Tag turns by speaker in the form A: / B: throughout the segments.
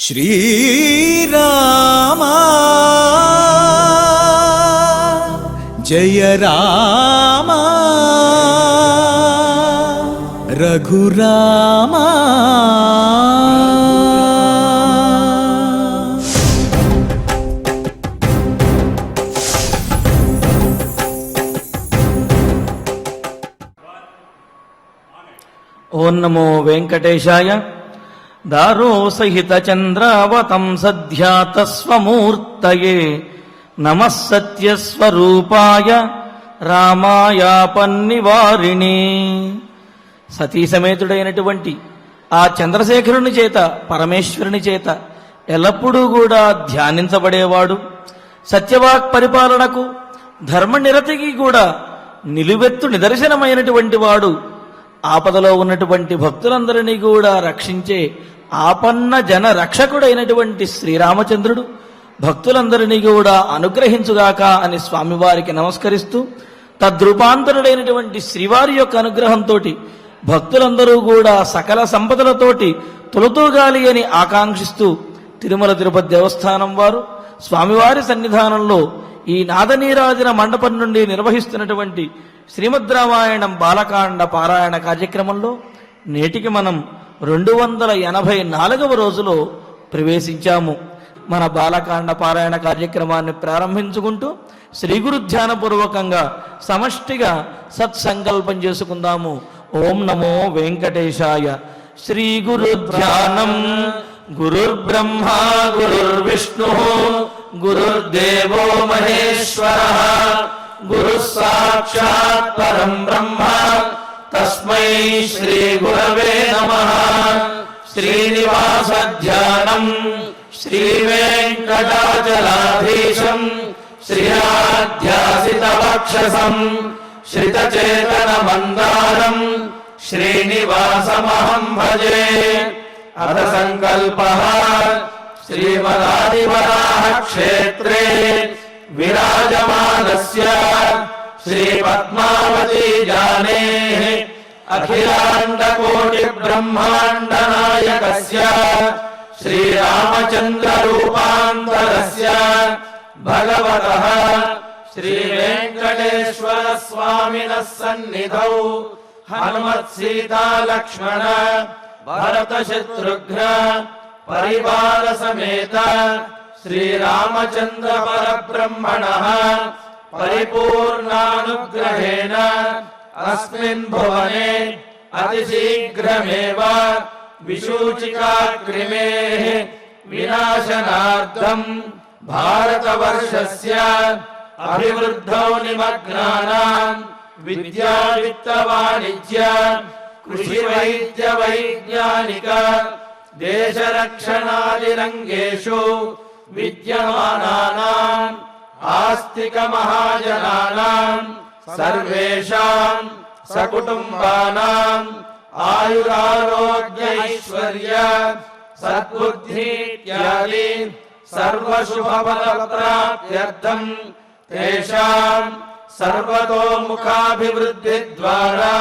A: श्रीराम जय राम रघुराम।
B: ओं नमो वेंकटेशाय। दारो सहित चंद्रावतं सध्यातस्वमूर्तये नमः सत्यस्वरूपाय రామాయాపన్నివారిణి। సతీ సమేతుడైనటువంటి ఆ చంద్రశేఖరుని చేత పరమేశ్వరుని చేత ఎల్లప్పుడూ కూడా ధ్యానించబడేవాడు, సత్యవాక్ పరిపాలనకు ధర్మనిరతికి కూడా నిలువెత్తు నిదర్శనమైనటువంటి వాడు, ఆపదలో ఉన్నటువంటి భక్తులందరినీ కూడా రక్షించే ఆపన్న జన రక్షకుడైనటువంటి శ్రీరామచంద్రుడు భక్తులందరినీ కూడా అనుగ్రహించుగాక అని స్వామివారికి నమస్కరిస్తూ, తద్రూపాంతరుడైనటువంటి శ్రీవారి యొక్క అనుగ్రహంతో భక్తులందరూ కూడా సకల సంపదలతోటి తొలతూగాలి అని ఆకాంక్షిస్తూ తిరుమల తిరుపతి దేవస్థానం వారు స్వామివారి సన్నిధానంలో ఈ నాదనీరాజన మండపం నుండి నిర్వహిస్తున్నటువంటి శ్రీమద్ రామాయణం బాలకాండ పారాయణ కార్యక్రమంలో నేటికి మనం 284వ రోజులో ప్రవేశించాము. మన బాలకాండ పారాయణ కార్యక్రమాన్ని ప్రారంభించుకుంటూ శ్రీ గురు ధ్యానపూర్వకంగా సమష్టిగా సత్సంకల్పం చేసుకుందాము. ఓం నమో వెంకటేశాయ. శ్రీ గురు ధ్యానం. గురుర్బ్రహ్మ గురుర్విష్ణు గురుర్దేవో మహేశ్వరః గురు సాక్షాత్ పరం బ్రహ్మ తస్మై శ్రీ గురవే నమః. శ్రీనివాస ధ్యానం. శ్రీ వెంకటాచలాధీశం శ్రీయాధ్యాసిత వక్షసం శ్రితచేతన మందారం శ్రీనివాసమహం భజే. అథ సంకల్పః. శ్రీమదాదివరాహ క్షేత్రే విరాజమానస్య శ్రీ పద్మావతీ జానేః అఖిలాండ కోటి బ్రహ్మాండ నాయకస్య శ్రీరామచంద్ర రూపాంతరస్య భగవతః శ్రీ వెంకటేశ్వర స్వామినః సన్నిధౌ హనుమత్ సీతా లక్ష్మణ భరత శత్రుఘ్న పరివార సమేత శ్రీరామచంద్ర పరబ్రహ్మణః పరిపూర్ణానుగ్రహేణ అస్మిన్ భువనే అతిశీఘ్రమేవ విశూచికాగ్రిమేః వినాశనార్థం భారతవర్షస్య అభివృద్ధౌ నిమగ్నానాం విద్యా విత్త వాణిజ్య కృషి వైద్య వైజ్ఞానిక దేశరక్షణాది రంగేషు విద్యమానానాం ఆస్తిక మహాజనానాం సర్వేషాం సకుటుంబానాం ఆయురారోగ్య ఐశ్వర్య సద్బుద్ధి ఇత్యాది సర్వశుభఫల ప్రాప్త్యర్థం తేషాం సర్వతోముఖాభివృద్ధి ద్వారా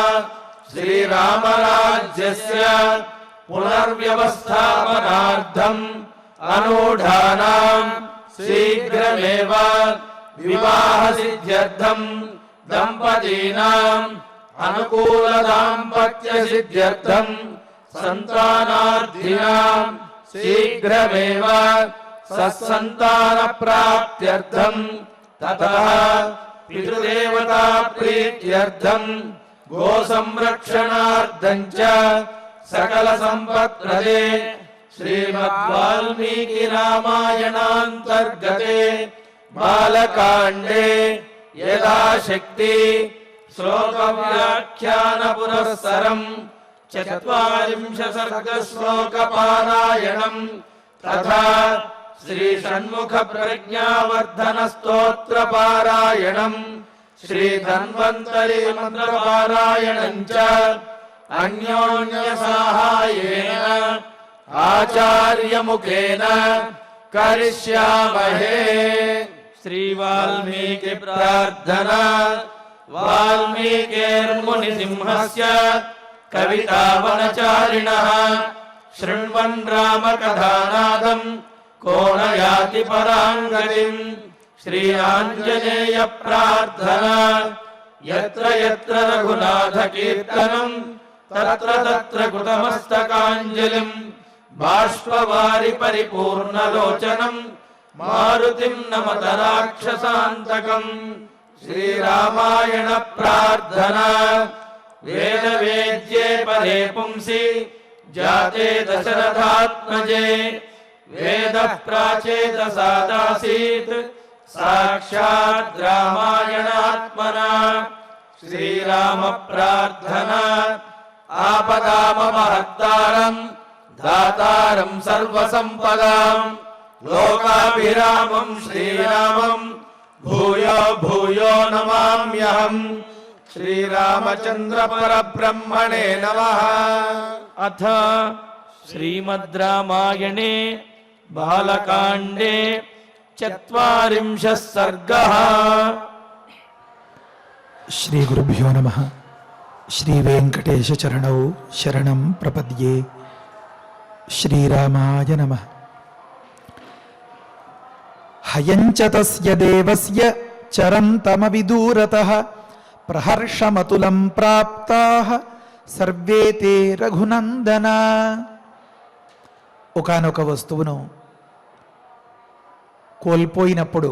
B: శ్రీరామరాజ్యస్య పునర్వ్యవస్థాపనార్థం అనూఢానాం శీఘ్రమేవ వివాహ సిద్ధ్యర్థం దంపతీనాం అనుకూల దాంపత్య సిద్ధ్యర్థం సంతానార్థినాం శీఘ్రమేవ సత్సంతాన ప్రాప్త్యర్థం తతః పితృదేవతా ప్రీత్యర్థం గో సంరక్షణార్థం చ సకల సంపత్ప్రదే శ్రీమద్ వాల్మీకి రామాయణాంతర్గతే బాలకాండే యథాశక్తి శ్లోక వ్యాఖ్యాన పురస్సరం 40 సర్గ శ్లోక పారాయణం తథా శ్రీ షణ్ముఖ ప్రజ్ఞావర్ధన స్తోత్ర పారాయణం శ్రీ ధన్వంతరి మంత్ర పారాయణం చ అన్యోన్య సహాయేన ఆచార్య ముఖేన కరిష్యామహే. శ్రీ వాల్మీకి ప్రార్థన. వాల్మీకిర్ముని సింహస్య కవితావనచారిణః शृण्वन् रामकथानादं को न याति पराङ्गतिम् श्री आञ्जनेय प्रार्थना यत्र यत्र रघुनाथकीर्तनं तत्र तत्र कृतमस्तकाञ्जलिं बाष्पवारि परिपूर्णलोचनं मारुतिं नमत राक्षसान्तकम् श्रीरामायण प्रार्थना वेदवेद्ये परे पुंसि जाते दशरथात्मजे वेदः प्राचेतसादासीत् साक्षात् रामायणात्मना श्रीराम प्रार्थना आपदामपहर्तारम् दातारं सर्वसम्पदां लोकाभिरामं श्रीरामं भूयो भूयो नमाम्यहम् श्रीरामचन्द्र परब्रह्मणे नमः। अथ श्रीमद् रामायणे बालकाण्डे 40 सर्गः।
A: శ్రీ గురుభ్యో నమః. శ్రీ వెంకటేశ చరణౌ శరణం ప్రపద్యే. శ్రీరామాయ నమః. హయంచ తస్య దేవస్య చరంతమవిదూరతః ప్రహర్షమతులం ప్రాప్తాః సర్వే తే రఘునందన. ఒకానొక వస్తువును కోల్పోయినప్పుడు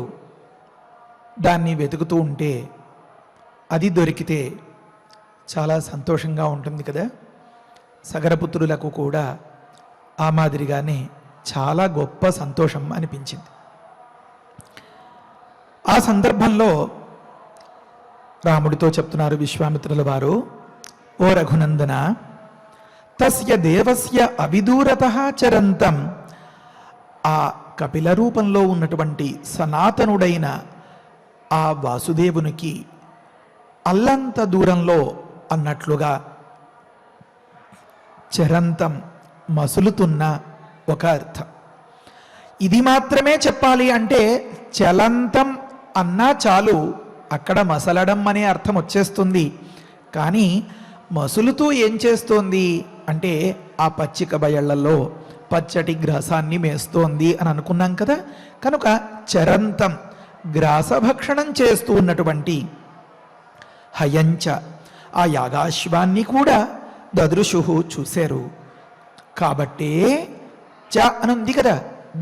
A: దాన్ని వెతుకుతూ ఉంటే అది దొరికితే చాలా సంతోషంగా ఉంటుంది కదా. సగరపుత్రులకు కూడా ఆ మాదిరిగానే చాలా గొప్ప సంతోషం అనిపించింది. ఆ సందర్భంలో రాముడితో చెప్తున్నారు విశ్వామిత్రుల వారు, ఓ రఘునందన, తస్య దేవస్య అవిదూరతః చరంతం, ఆ కపిల రూపంలో ఉన్నటువంటి సనాతనుడైన ఆ వాసుదేవునికి అల్లంత దూరంలో అన్నట్లుగా చరంతం మసులుతున్న ఒక అర్థం. ఇది మాత్రమే చెప్పాలి అంటే చలంతం అన్నా చాలు, అక్కడ మసలడం అనే అర్థం వచ్చేస్తుంది. కానీ మసులుతూ ఏం చేస్తోంది అంటే ఆ పచ్చిక బయళ్లలో పచ్చటి గ్రాసాన్ని మేస్తోంది అని అనుకున్నాం కదా. కనుక చరంతం గ్రాసభక్షణం చేస్తూ ఉన్నటువంటి హయంచ ఆ యాగాశ్వాన్ని కూడా దదృశు చూశారు. కాబట్టే చ అనుంది కదా,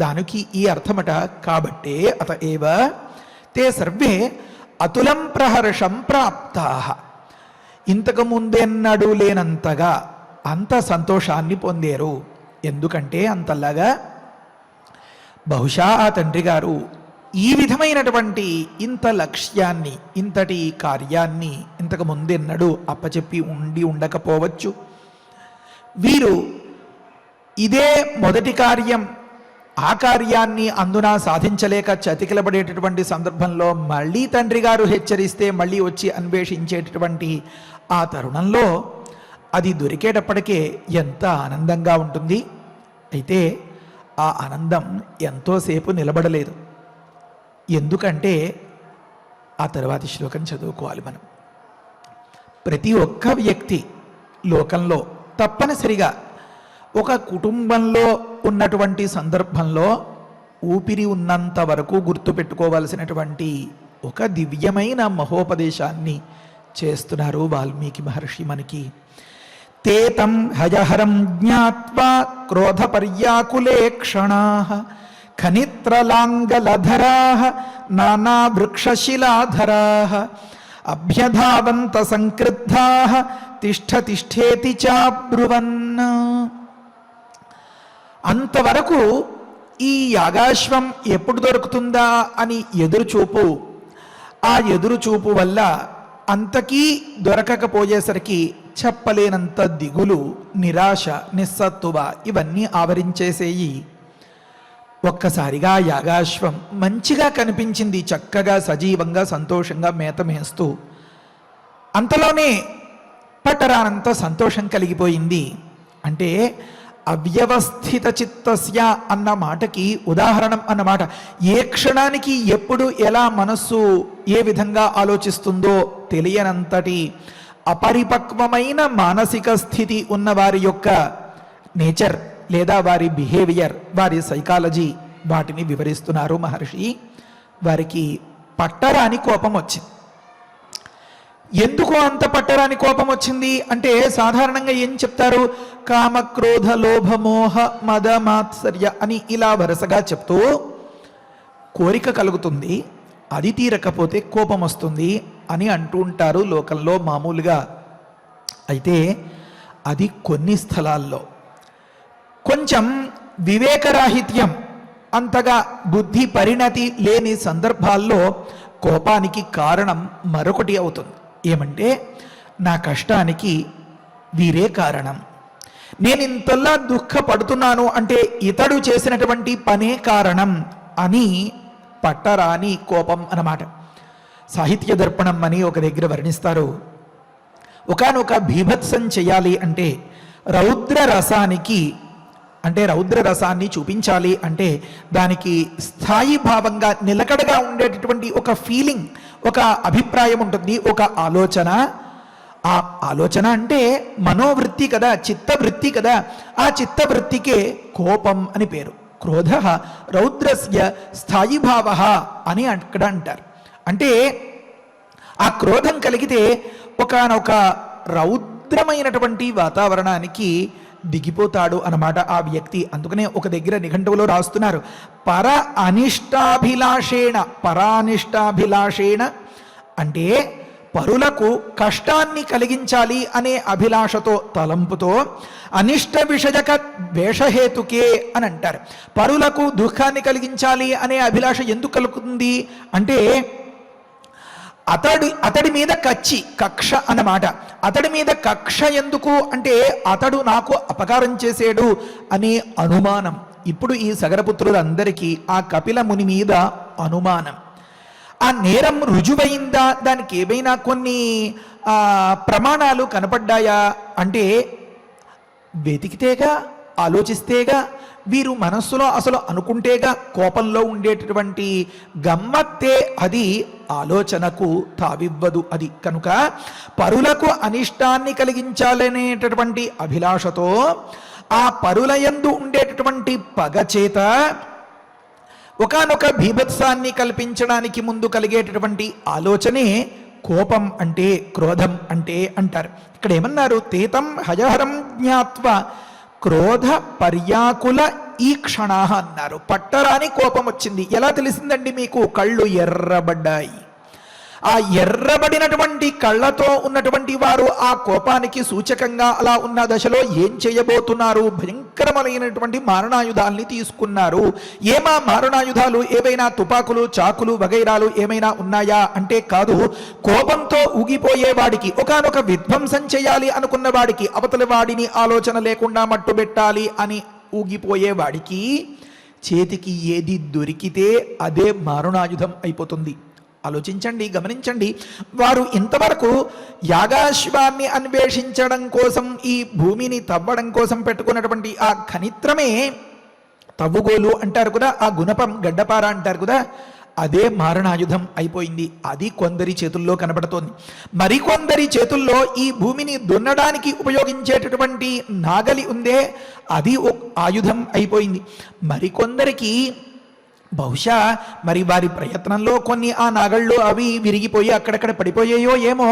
A: దానికి ఈ అర్థమట. కాబట్టే అత ఏవ తే సర్వే అతులం ప్రహర్షం ప్రాప్తాః, ఇంతకు ముందెన్నడూ లేనంతగా అంత సంతోషాన్ని పొందారు. ఎందుకంటే అంతలాగా బహుశా ఆ తండ్రి గారు ఈ విధమైనటువంటి ఇంత లక్ష్యాన్ని, ఇంతటి కార్యాన్ని ఇంతకు ముందెన్నడూ అప్పచెప్పి ఉండకపోవచ్చు. వీరు ఇదే మొదటి కార్యం, ఆ కార్యాన్ని అందున సాధించలేక చతికిలబడేటటువంటి సందర్భంలో మళ్ళీ తండ్రి గారు హెచ్చరిస్తే మళ్ళీ వచ్చి అన్వేషించేటటువంటి ఆ తరుణంలో అది దొరికేటప్పటికే ఎంత ఆనందంగా ఉంటుంది. అయితే ఆ ఆనందం ఎంతోసేపు నిలబడలేదు. ఎందుకంటే ఆ తర్వాతి శ్లోకం చదువుకోవాలి మనం. ప్రతి ఒక్క వ్యక్తి లోకంలో తప్పనిసరిగా ఒక కుటుంబంలో ఉన్నటువంటి సందర్భంలో ఊపిరి ఉన్నంత వరకు గుర్తుపెట్టుకోవాల్సినటువంటి ఒక దివ్యమైన మహోపదేశాన్ని చేస్తున్నారు వాల్మీకి మహర్షి మనకి. తేతం హయహరం జ్ఞాత్వా క్రోధపర్యాకులే క్షణాః ఖనిత్రలాంగలధరాః నానావృక్షశిలాధరాః అభ్యధావంత సంక్రుద్ధాః తిష్ఠ తిష్ఠేతి చాబ్రువన్. అంతవరకు ఈ యాగాశ్వం ఎప్పుడు దొరుకుతుందా అని ఎదురుచూపు, ఆ ఎదురుచూపు వల్ల అంతకీ దొరకకపోయేసరికి చెప్పలేనంత దిగులు, నిరాశ, నిస్సత్తువ ఇవన్నీ ఆవరించేసేయి. ఒక్కసారిగా యాగాశ్వం మంచిగా కనిపించింది, చక్కగా సజీవంగా సంతోషంగా మేత మేస్తూ. అంతలోనే పట్టరానంత సంతోషం కలిగిపోయింది. అంటే అవ్యవస్థిత చిత్తస్య అన్న మాటకి ఉదాహరణం అన్నమాట. ఏ క్షణానికి ఎప్పుడు ఎలా మనస్సు ఏ విధంగా ఆలోచిస్తుందో తెలియనంతటి అపరిపక్వమైన మానసిక స్థితి ఉన్న వారి యొక్క నేచర్ లేదా వారి బిహేవియర్, వారి సైకాలజీ వాటిని వివరిస్తున్నారు మహర్షి. వారికి పట్టరాని కోపం వచ్చింది. ఎందుకు అంత పట్టరాని కోపం వచ్చింది అంటే సాధారణంగా ఏం చెప్తారు? కామ, క్రోధ, లోభ, మోహ, మద, మాత్సర్య అని ఇలా వరుసగా చెప్తూ కోరిక కలుగుతుంది, అది తీరకపోతే కోపం వస్తుంది అని అంటూ ఉంటారు లోకంలో మామూలుగా. అయితే అది కొన్ని స్థలాల్లో కొంచెం వివేకరాహిత్యం, అంతగా బుద్ధి పరిణతి లేని సందర్భాల్లో కోపానికి కారణం మరొకటి అవుతుంది. ఏమంటే, నా కష్టానికి వీరే కారణం, నేను ఇంతలా దుఃఖపడుతున్నాను అంటే ఇతడు చేసినటువంటి పనే కారణం అని పట్టరాని కోపం అన్నమాట. సాహిత్య దర్పణం అని ఒక దగ్గర వర్ణిస్తారు. ఒకానొక భీభత్సం చేయాలి అంటే రౌద్ర రసానికి, అంటే రౌద్ర రసాన్ని చూపించాలి అంటే దానికి స్థాయి భావంగా నిలకడగా ఉండేటటువంటి ఒక ఫీలింగ్, ఒక అభిప్రాయం ఉంటుంది, ఒక ఆలోచన. ఆ ఆలోచన అంటే మనోవృత్తి కదా, చిత్తవృత్తి కదా. ఆ చిత్తవృత్తికే కోపం అని పేరు. క్రోధ రౌద్రస్య స్థాయి భావ అని అక్కడ అంటారు. అంటే ఆ క్రోధం కలిగితే ఒకానొక రౌద్రమైనటువంటి వాతావరణానికి దిగిపోతాడు అన్నమాట ఆ వ్యక్తి. అందుకనే ఒక దగ్గర నిఘంటువులో రాస్తున్నారు, పర అనిష్టాభిలాషేణ. పరానిష్టాభిలాషేణ అంటే పరులకు కష్టాన్ని కలిగించాలి అనే అభిలాషతో, తలంపుతో, అనిష్ట విషయక ద్వేషహేతుకే అని అంటారు. పరులకు దుఃఖాన్ని కలిగించాలి అనే అభిలాష ఎందుకు కలుగుతుంది అంటే అతడి మీద కక్ష అన్నమాట. అతడి మీద కక్ష ఎందుకు అంటే అతడు నాకు అపకారం చేసాడు అనే అనుమానం. ఇప్పుడు ఈ సగరపుత్రులందరికీ ఆ కపిల ముని మీద అనుమానం. ఆ నేరం రుజువైందా, దానికి ఏవైనా కొన్ని ప్రమాణాలు కనపడ్డాయా అంటే వెతికితేగా, ఆలోచిస్తేగా, వీరు మనస్సులో అసలు అనుకుంటేగా కోపంలో ఉండేటటువంటి గమ్మత్తే అది ఆలోచనకు తావివ్వదు. అది కనుక పరులకు అనిష్టాన్ని కలిగించాలనేటటువంటి అభిలాషతో ఆ పరులయందు ఉండేటటువంటి పగచేత ఒకానొక భీభత్సాన్ని కల్పించడానికి ముందు కలిగేటటువంటి ఆలోచనే కోపం అంటే, క్రోధం అంటే అంటారు. ఇక్కడ ఏమన్నారు? తేతం హయహరం జ్ఞాత్వ క్రోధ పర్యాకుల ఈ క్షణాహ అన్నారు. పట్టరాని కోపం వచ్చింది. ఎలా తెలిసిందండి మీకు? కళ్ళు ఎర్రబడ్డాయి. ఆ ఎర్రబడినటువంటి కళ్ళతో ఉన్నటువంటి వారు ఆ కోపానికి సూచకంగా అలా ఉన్న దశలో ఏం చేయబోతున్నారు? భయంకరమైనటువంటి మారణాయుధాల్ని తీసుకున్నారు. ఏమా మారణాయుధాలు? ఏవైనా తుపాకులు, చాకులు వగైరాలు ఏమైనా ఉన్నాయా అంటే కాదు. కోపంతో ఊగిపోయేవాడికి, ఒకానొక విధ్వంసం చేయాలి అనుకున్న వాడికి, అవతలి వాడిని ఆలోచన లేకుండా మట్టుబెట్టాలి అని ఊగిపోయేవాడికి చేతికి ఏది దొరికితే అదే మారణాయుధం అయిపోతుంది. ఆలోచించండి, గమనించండి. వారు ఇంతవరకు యాగాశ్వాన్ని అన్వేషించడం కోసం, ఈ భూమిని తవ్వడం కోసం పెట్టుకున్నటువంటి ఆ ఖనిత్రమే తవ్వుగోలు అంటారు కదా, ఆ గుణపం గడ్డపార అంటారు కదా, అదే మారణాయుధం అయిపోయింది. అది కొందరి చేతుల్లో కనబడుతోంది. మరికొందరి చేతుల్లో ఈ భూమిని దున్నడానికి ఉపయోగించేటటువంటి నాగలి ఉందే, అది ఆయుధం అయిపోయింది. మరికొందరికి బహుశా మరి వారి ప్రయత్నంలో కొన్ని ఆ నాగళ్ళు అవి విరిగిపోయి అక్కడక్కడ పడిపోయాయో ఏమో,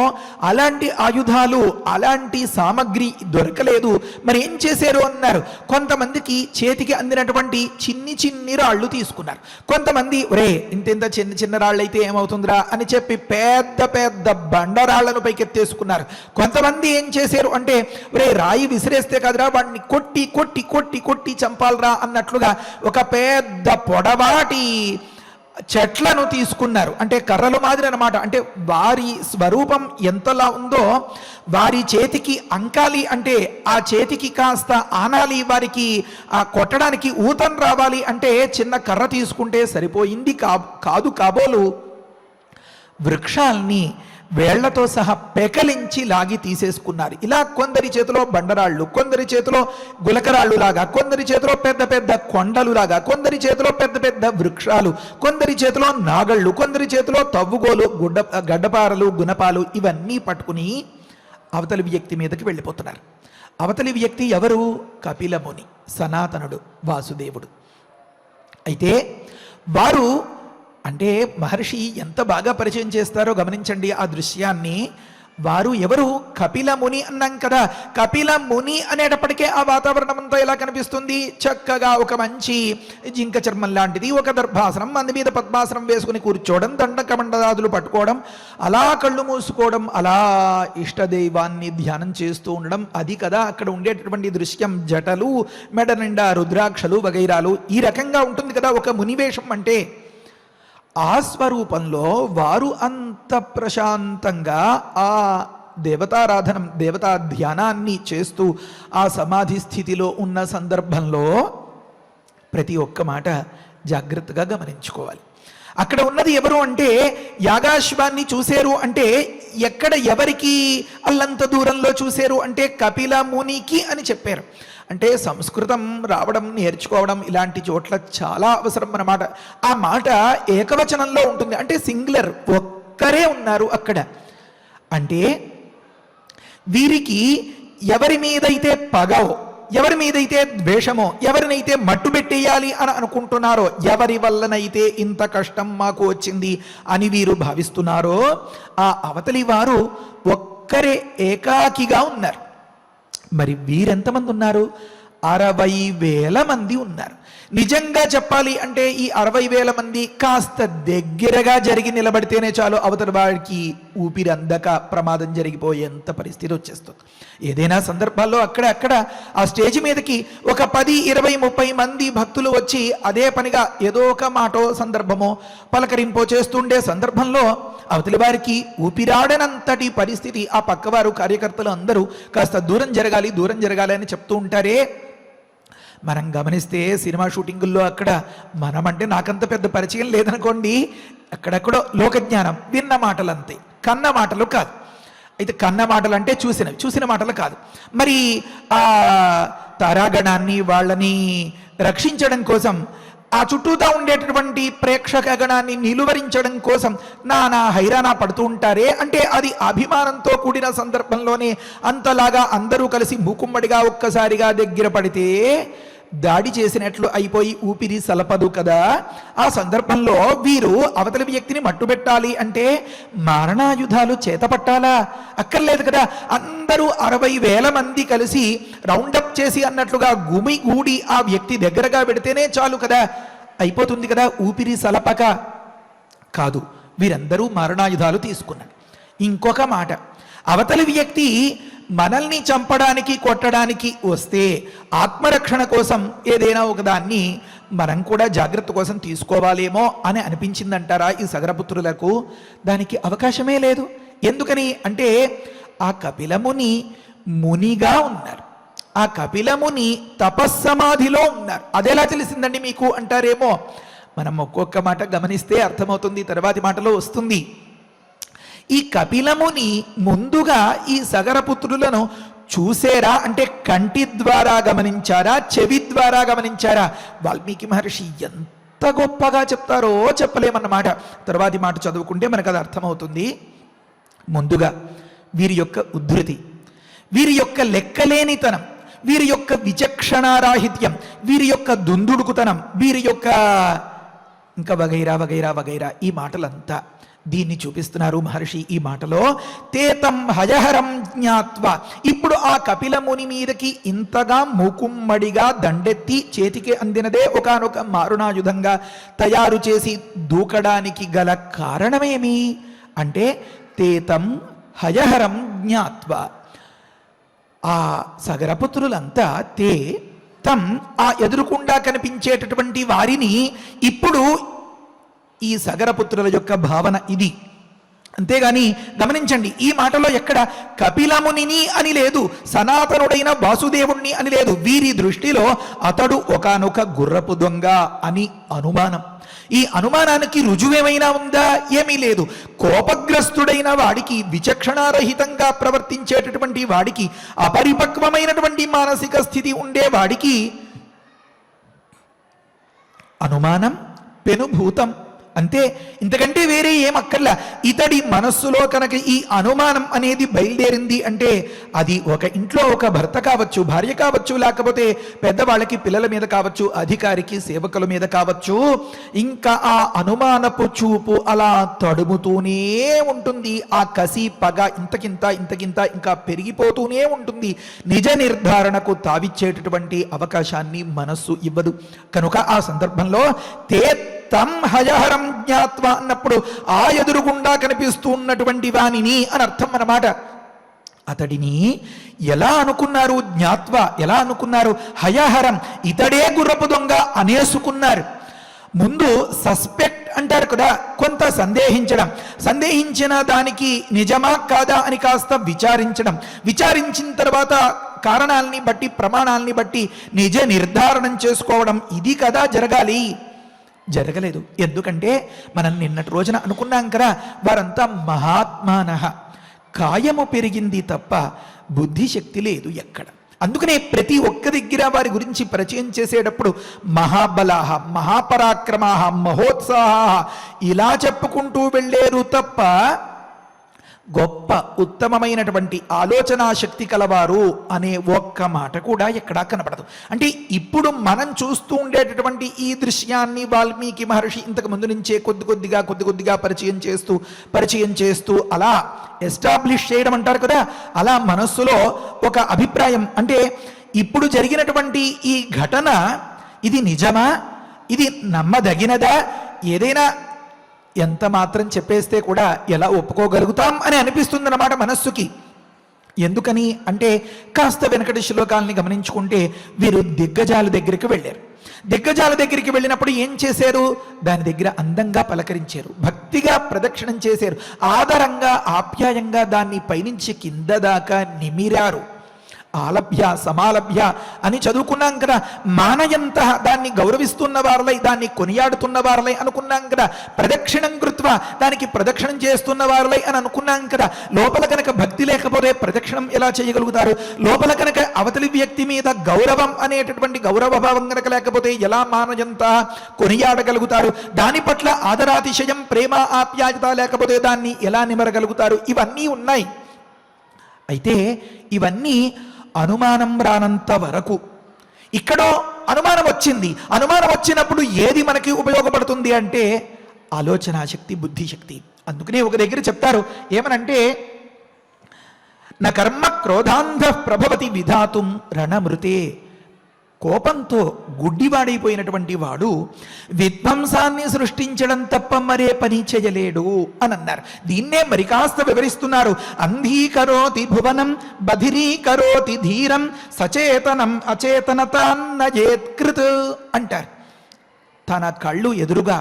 A: అలాంటి ఆయుధాలు, అలాంటి సామగ్రి దొరకలేదు. మరి ఏం చేశారు అన్నారు. కొంతమందికి చేతికి అందినటువంటి చిన్ని చిన్ని రాళ్ళు తీసుకున్నారు. కొంతమంది ఒరే ఇంత చిన్న చిన్న రాళ్ళు అయితే ఏమవుతుందిరా అని చెప్పి పెద్ద పెద్ద బండరాళ్లను పైకెత్తేసుకున్నారు. కొంతమంది ఏం చేశారు అంటే ఒరే రాయి విసిరేస్తే కదరా వాడిని కొట్టి కొట్టి కొట్టి కొట్టి చంపాలరా అన్నట్లుగా ఒక పెద్ద పొడవాటి చెట్లను తీసుకున్నారు. అంటే కర్రలు మాదిరి అన్నమాట. అంటే వారి స్వరూపం ఎంతలా ఉందో వారి చేతికి అంకాలి అంటే ఆ చేతికి కాస్త ఆనాలి, వారికి ఆ కొట్టడానికి ఊతం రావాలి అంటే చిన్న కర్ర తీసుకుంటే సరిపోయింది కాదు కాబోలు వృక్షాల్ని వేళ్లతో సహా పెకలించి లాగి తీసేసుకున్నారు. ఇలా కొందరి చేతిలో బండరాళ్ళు, కొందరి చేతిలో గులకరాళ్ళు లాగా, కొందరి చేతిలో పెద్ద పెద్ద కొండలు లాగా, కొందరి చేతిలో పెద్ద పెద్ద వృక్షాలు, కొందరి చేతిలో నాగళ్ళు, కొందరి చేతిలో తవ్వుగోలు, గడ్డపారలు, గుణపాలు ఇవన్నీ పట్టుకుని అవతలి వ్యక్తి మీదకి వెళ్ళిపోతున్నారు. అవతలి వ్యక్తి ఎవరు? కపిలముని, సనాతనుడు, వాసుదేవుడు. అయితే వారు అంటే మహర్షి ఎంత బాగా పరిచయం చేస్తారో గమనించండి ఆ దృశ్యాన్ని. వారు ఎవరు? కపిల ముని అన్నాం కదా. కపిల ముని అనేటప్పటికే ఆ వాతావరణం అంతా ఎలా కనిపిస్తుంది? చక్కగా ఒక మంచి జింక చర్మం లాంటిది, ఒక దర్భాసనం, అందు మీద పద్మాసనం వేసుకుని కూర్చోవడం, దండకమండదాదులు పట్టుకోవడం, అలా కళ్ళు మూసుకోవడం, అలా ఇష్టదైవాన్ని ధ్యానం చేస్తూ ఉండడం. అది కదా అక్కడ ఉండేటటువంటి దృశ్యం. జటలు, మెడ నిండా రుద్రాక్షలు వగైరాలు, ఈ రకంగా ఉంటుంది కదా ఒక మునివేషం అంటే. ఆ స్వరూపంలో వారు అంత ప్రశాంతంగా ఆ దేవతారాధనం, దేవతా ధ్యానాన్ని చేస్తూ ఆ సమాధి స్థితిలో ఉన్న సందర్భంలో ప్రతి ఒక్క మాట జాగ్రత్తగా గమనించుకోవాలి. అక్కడ ఉన్నది ఎవరు అంటే, యాగాశ్వాన్ని చూశారు అంటే ఎక్కడ ఎవరికి అల్లంత దూరంలో చూశారు అంటే కపిల మునికి అని చెప్పారు. అంటే సంస్కృతం రావడం, నేర్చుకోవడం ఇలాంటి చోట్ల చాలా అవసరం అన్నమాట. ఆ మాట ఏకవచనంలో ఉంటుంది, అంటే సింగులర్, ఒక్కరే ఉన్నారు అక్కడ. అంటే వీరికి ఎవరి మీదైతే పగో, ఎవరి మీదైతే ద్వేషమో, ఎవరినైతే మట్టు పెట్టేయాలి అని అనుకుంటున్నారో, ఎవరి వల్లనైతే ఇంత కష్టం మాకు వచ్చింది అని వీరు భావిస్తున్నారో, ఆ అవతలి వారు ఒక్కరే ఏకాకిగా ఉన్నారు. మరి వీరెంతమంది ఉన్నారు? 60,000 మంది ఉన్నారు. నిజంగా చెప్పాలి అంటే ఈ 60,000 మంది కాస్త దగ్గరగా జరిగి నిలబడితేనే చాలు అవతలి వాడికి ఊపిరి అందక ప్రమాదం జరిగిపోయేంత పరిస్థితి వచ్చేస్తుంది. ఏదైనా సందర్భాల్లో అక్కడ ఆ స్టేజ్ మీదకి ఒక 10, 20, 30 మంది భక్తులు వచ్చి అదే పనిగా ఏదో ఒక మాటో సందర్భమో పలకరింపో చేస్తుండే సందర్భంలో అవతలి వారికి ఊపిరాడనంతటి పరిస్థితి. ఆ పక్కవారు, కార్యకర్తలు అందరూ కాస్త దూరం జరగాలి అని చెప్తూ ఉంటారే. మనం గమనిస్తే సినిమా షూటింగుల్లో అక్కడ మనమంటే నాకంత పెద్ద పరిచయం లేదనుకోండి, అక్కడెక్కడో లోకజ్ఞానం, విన్న మాటలు అంతే, కన్న మాటలు కాదు. అయితే కన్న మాటలు అంటే చూసిన మాటలు కాదు. మరి ఆ తారాగణాన్ని వాళ్ళని రక్షించడం కోసం, ఆ చుట్టూతా ఉండేటటువంటి ప్రేక్షక గణాన్ని నిలువరించడం కోసం నానా హైరానా పడుతూ ఉంటారే. అంటే అది అభిమానంతో కూడిన సందర్భంలోనే అంతలాగా అందరూ కలిసి మూకుమ్మడిగా ఒక్కసారిగా దగ్గర పడితే దాడి చేసినట్లు అయిపోయి ఊపిరి సలపదు కదా. ఆ సందర్భంలో వీరు అవతలి వ్యక్తిని మట్టుబెట్టాలి అంటే మారణాయుధాలు చేతపట్టాలా? అక్కర్లేదు కదా. అందరూ 60,000 మంది కలిసి రౌండప్ చేసి అన్నట్లుగా గుమిగూడి ఆ వ్యక్తి దగ్గరగా పెడితేనే చాలు కదా, అయిపోతుంది కదా. ఊపిరి సలపక కాదు, వీరందరూ మారణాయుధాలు తీసుకున్నారు. ఇంకొక మాట, అవతలి వ్యక్తి మనల్ని చంపడానికి, కొట్టడానికి వస్తే ఆత్మరక్షణ కోసం ఏదైనా ఒకదాన్ని మనం కూడా జాగ్రత్త కోసం తీసుకోవాలేమో అని అనిపించిందంటారా ఈ సగరపుత్రులకు? దానికి అవకాశమే లేదు. ఎందుకని అంటే ఆ కపిలముని మునిగా ఉన్నారు, ఆ కపిలముని తపస్సమాధిలో ఉన్నారు. అదెలా తెలిసిందండి మీకు అంటారేమో. మనం ఒక్కొక్క మాట గమనిస్తే అర్థమవుతుంది, తర్వాతి మాటలో వస్తుంది. ఈ కపిలముని ముందుగా ఈ సగరపుత్రులను చూసేరా అంటే కంటి ద్వారా గమనించారా, చెవి ద్వారా గమనించారా? వాల్మీకి మహర్షి ఎంత గొప్పగా చెప్తారో చెప్పలేమన్నమాట. తర్వాతి మాట చదువుకుంటే మనకు అది అర్థమవుతుంది. ముందుగా వీరి యొక్క ఉద్ధృతి, వీరి యొక్క లెక్కలేనితనం, వీరి యొక్క విచక్షణారాహిత్యం, వీరి యొక్క దుందుడుకుతనం, వీరి యొక్క ఇంకా వగైరా వగైరా వగైరా ఈ మాటలంతా దీన్ని చూపిస్తున్నారు మహర్షి ఈ మాటలో. తేతం హయహరం జ్ఞాత్వ. ఇప్పుడు ఆ కపిలముని మీదకి ఇంతగా మూకుమ్మడిగా దండెత్తి చేతికి అందినదే ఒకానొక మారుణాయుధంగా తయారు చేసి దూకడానికి గల కారణమేమి అంటే తేతం హయహరం జ్ఞాత్వ. ఆ సగరపుత్రులంతా తం ఆ ఎదురుకుండా కనిపించేటటువంటి వారిని ఇప్పుడు ఈ సగరపుత్రుల యొక్క భావన ఇది. అంతేగాని గమనించండి, ఈ మాటలో ఎక్కడ కపిలమునిని అని లేదు, సనాతనుడైన వాసుదేవుణ్ణి అని లేదు. వీరి దృష్టిలో అతడు ఒకానొక గుర్రపు దొంగ అని అనుమానం. ఈ అనుమానానికి రుజువేమైనా ఉందా? ఏమీ లేదు. కోపగ్రస్తుడైన వాడికి, విచక్షణారహితంగా ప్రవర్తించేటటువంటి వాడికి, అపరిపక్వమైనటువంటి మానసిక స్థితి ఉండే వాడికి అనుమానం పెనుభూతం. అంతే, ఇంతకంటే వేరే ఏం అక్కర్లా. ఇతడి మనస్సులో కనుక ఈ అనుమానం అనేది బయలుదేరింది అంటే అది ఒక ఇంట్లో ఒక భర్త కావచ్చు, భార్య కావచ్చు, లేకపోతే పెద్దవాళ్ళకి పిల్లల మీద కావచ్చు, అధికారికి సేవకుల మీద కావచ్చు, ఇంకా ఆ అనుమానపు చూపు అలా తడుముతూనే ఉంటుంది. ఆ కసి పగ ఇంతకింత ఇంకా పెరిగిపోతూనే ఉంటుంది. నిజ నిర్ధారణకు తావిచ్చేటటువంటి అవకాశాన్ని మనస్సు ఇవ్వదు. కనుక ఆ సందర్భంలో తం హయహరం జ్ఞాత్వ అన్నప్పుడు ఆ ఎదురుగుండా కనిపిస్తూ ఉన్నటువంటి వాణిని అని అర్థం అన్నమాట. అతడిని ఎలా అనుకున్నారు? జ్ఞాత్వ ఎలా అనుకున్నారు? హయహరం, ఇతడే గుర్రపు దొంగ అనేసుకున్నారు. ముందు సస్పెక్ట్ అంటారు కదా, కొంత సందేహించిన దానికి నిజమా కాదా అని కాస్త విచారించిన తర్వాత కారణాలని బట్టి ప్రమాణాలని బట్టి నిజ నిర్ధారణం చేసుకోవడం, ఇది కదా జరగాలి. జరగలేదు. ఎందుకంటే మనం నిన్నటి రోజున అనుకున్నాం కదా, వారంతా మహాత్మానః, కాయము పెరిగింది తప్ప బుద్ధిశక్తి లేదు ఎక్కడ. అందుకనే ప్రతి ఒక్క దగ్గర వారి గురించి పరిచయం చేసేటప్పుడు మహాబలాహ, మహాపరాక్రమాహ, మహోత్సాహ ఇలా చెప్పుకుంటూ వెళ్ళారు తప్ప గొప్ప ఉత్తమమైనటువంటి ఆలోచనా శక్తి కలవారు అనే ఒక్క మాట కూడా ఎక్కడా కనపడదు. అంటే ఇప్పుడు మనం చూస్తూ ఉండేటటువంటి ఈ దృశ్యాన్ని వాల్మీకి మహర్షి ఇంతకు ముందు నుంచే కొద్ది కొద్దిగా పరిచయం చేస్తూ అలా ఎస్టాబ్లిష్ చేయడం అంటారు కదా, అలా మనస్సులో ఒక అభిప్రాయం, అంటే ఇప్పుడు జరిగినటువంటి ఈ ఘటన ఇది నిజమా, ఇది నమ్మదగినదా, ఏదైనా ఎంత మాత్రం చెప్పేస్తే కూడా ఎలా ఒప్పుకోగలుగుతాం అని అనిపిస్తుందన్నమాట మనస్సుకి. ఎందుకని అంటే కాస్త వెనకటి శ్లోకాలని గమనించుకుంటే వీరు దిగ్గజాల దగ్గరికి వెళ్ళారు. దిగ్గజాల దగ్గరికి వెళ్ళినప్పుడు ఏం చేశారు? దాని దగ్గర అందంగా పలకరించారు, భక్తిగా ప్రదక్షిణం చేశారు, ఆదరంగా ఆప్యాయంగా దాన్ని పైనుంచి కింద దాకా నిమిరారు. ఆలభ్య సమాలభ్య అని చదువుకున్నాం కదా, మానయంత దాన్ని గౌరవిస్తున్న వారలై, దాన్ని కొనియాడుతున్న వారలై అనుకున్నాం కదా, ప్రదక్షిణం కృత్వా దానికి ప్రదక్షిణం చేస్తున్న వారలై అని అనుకున్నాం కదా. లోపల కనుక భక్తి లేకపోతే ప్రదక్షిణం ఎలా చేయగలుగుతారు? లోపల కనుక అవతలి వ్యక్తి మీద గౌరవం అనేటటువంటి గౌరవభావం కనుక లేకపోతే ఎలా మానయంత కొనియాడగలుగుతారు? దాని పట్ల ఆదరాతిశయం, ప్రేమ, ఆప్యాయత లేకపోతే దాన్ని ఎలా నిమరగలుగుతారు? ఇవన్నీ ఉన్నాయి. అయితే ఇవన్నీ అనుమానం రానంత వరకు. ఇక్కడో అనుమానం వచ్చింది. అనుమానం వచ్చినప్పుడు ఏది మనకి ఉపయోగపడుతుంది అంటే ఆలోచనా శక్తి, బుద్ధిశక్తి. అందుకనే ఒక దగ్గర చెప్తారు ఏమనంటే, న కర్మ క్రోధాంధ ప్రభవతి విధాతుం రణమృతే. కోపంతో గుడ్డివాడైపోయినటువంటి వాడు విధ్వంసాన్ని సృష్టించడం తప్ప మరే పని చేయలేడు అని అన్నారు. దీన్నే మరి కాస్త వివరిస్తున్నారు. అంధీకరోతి భువనం బధిరీకరోతి ధీరం సచేతనం అచేతనతాన్నయేత్కృత్ అంటారు. తన కళ్ళు ఎదురుగా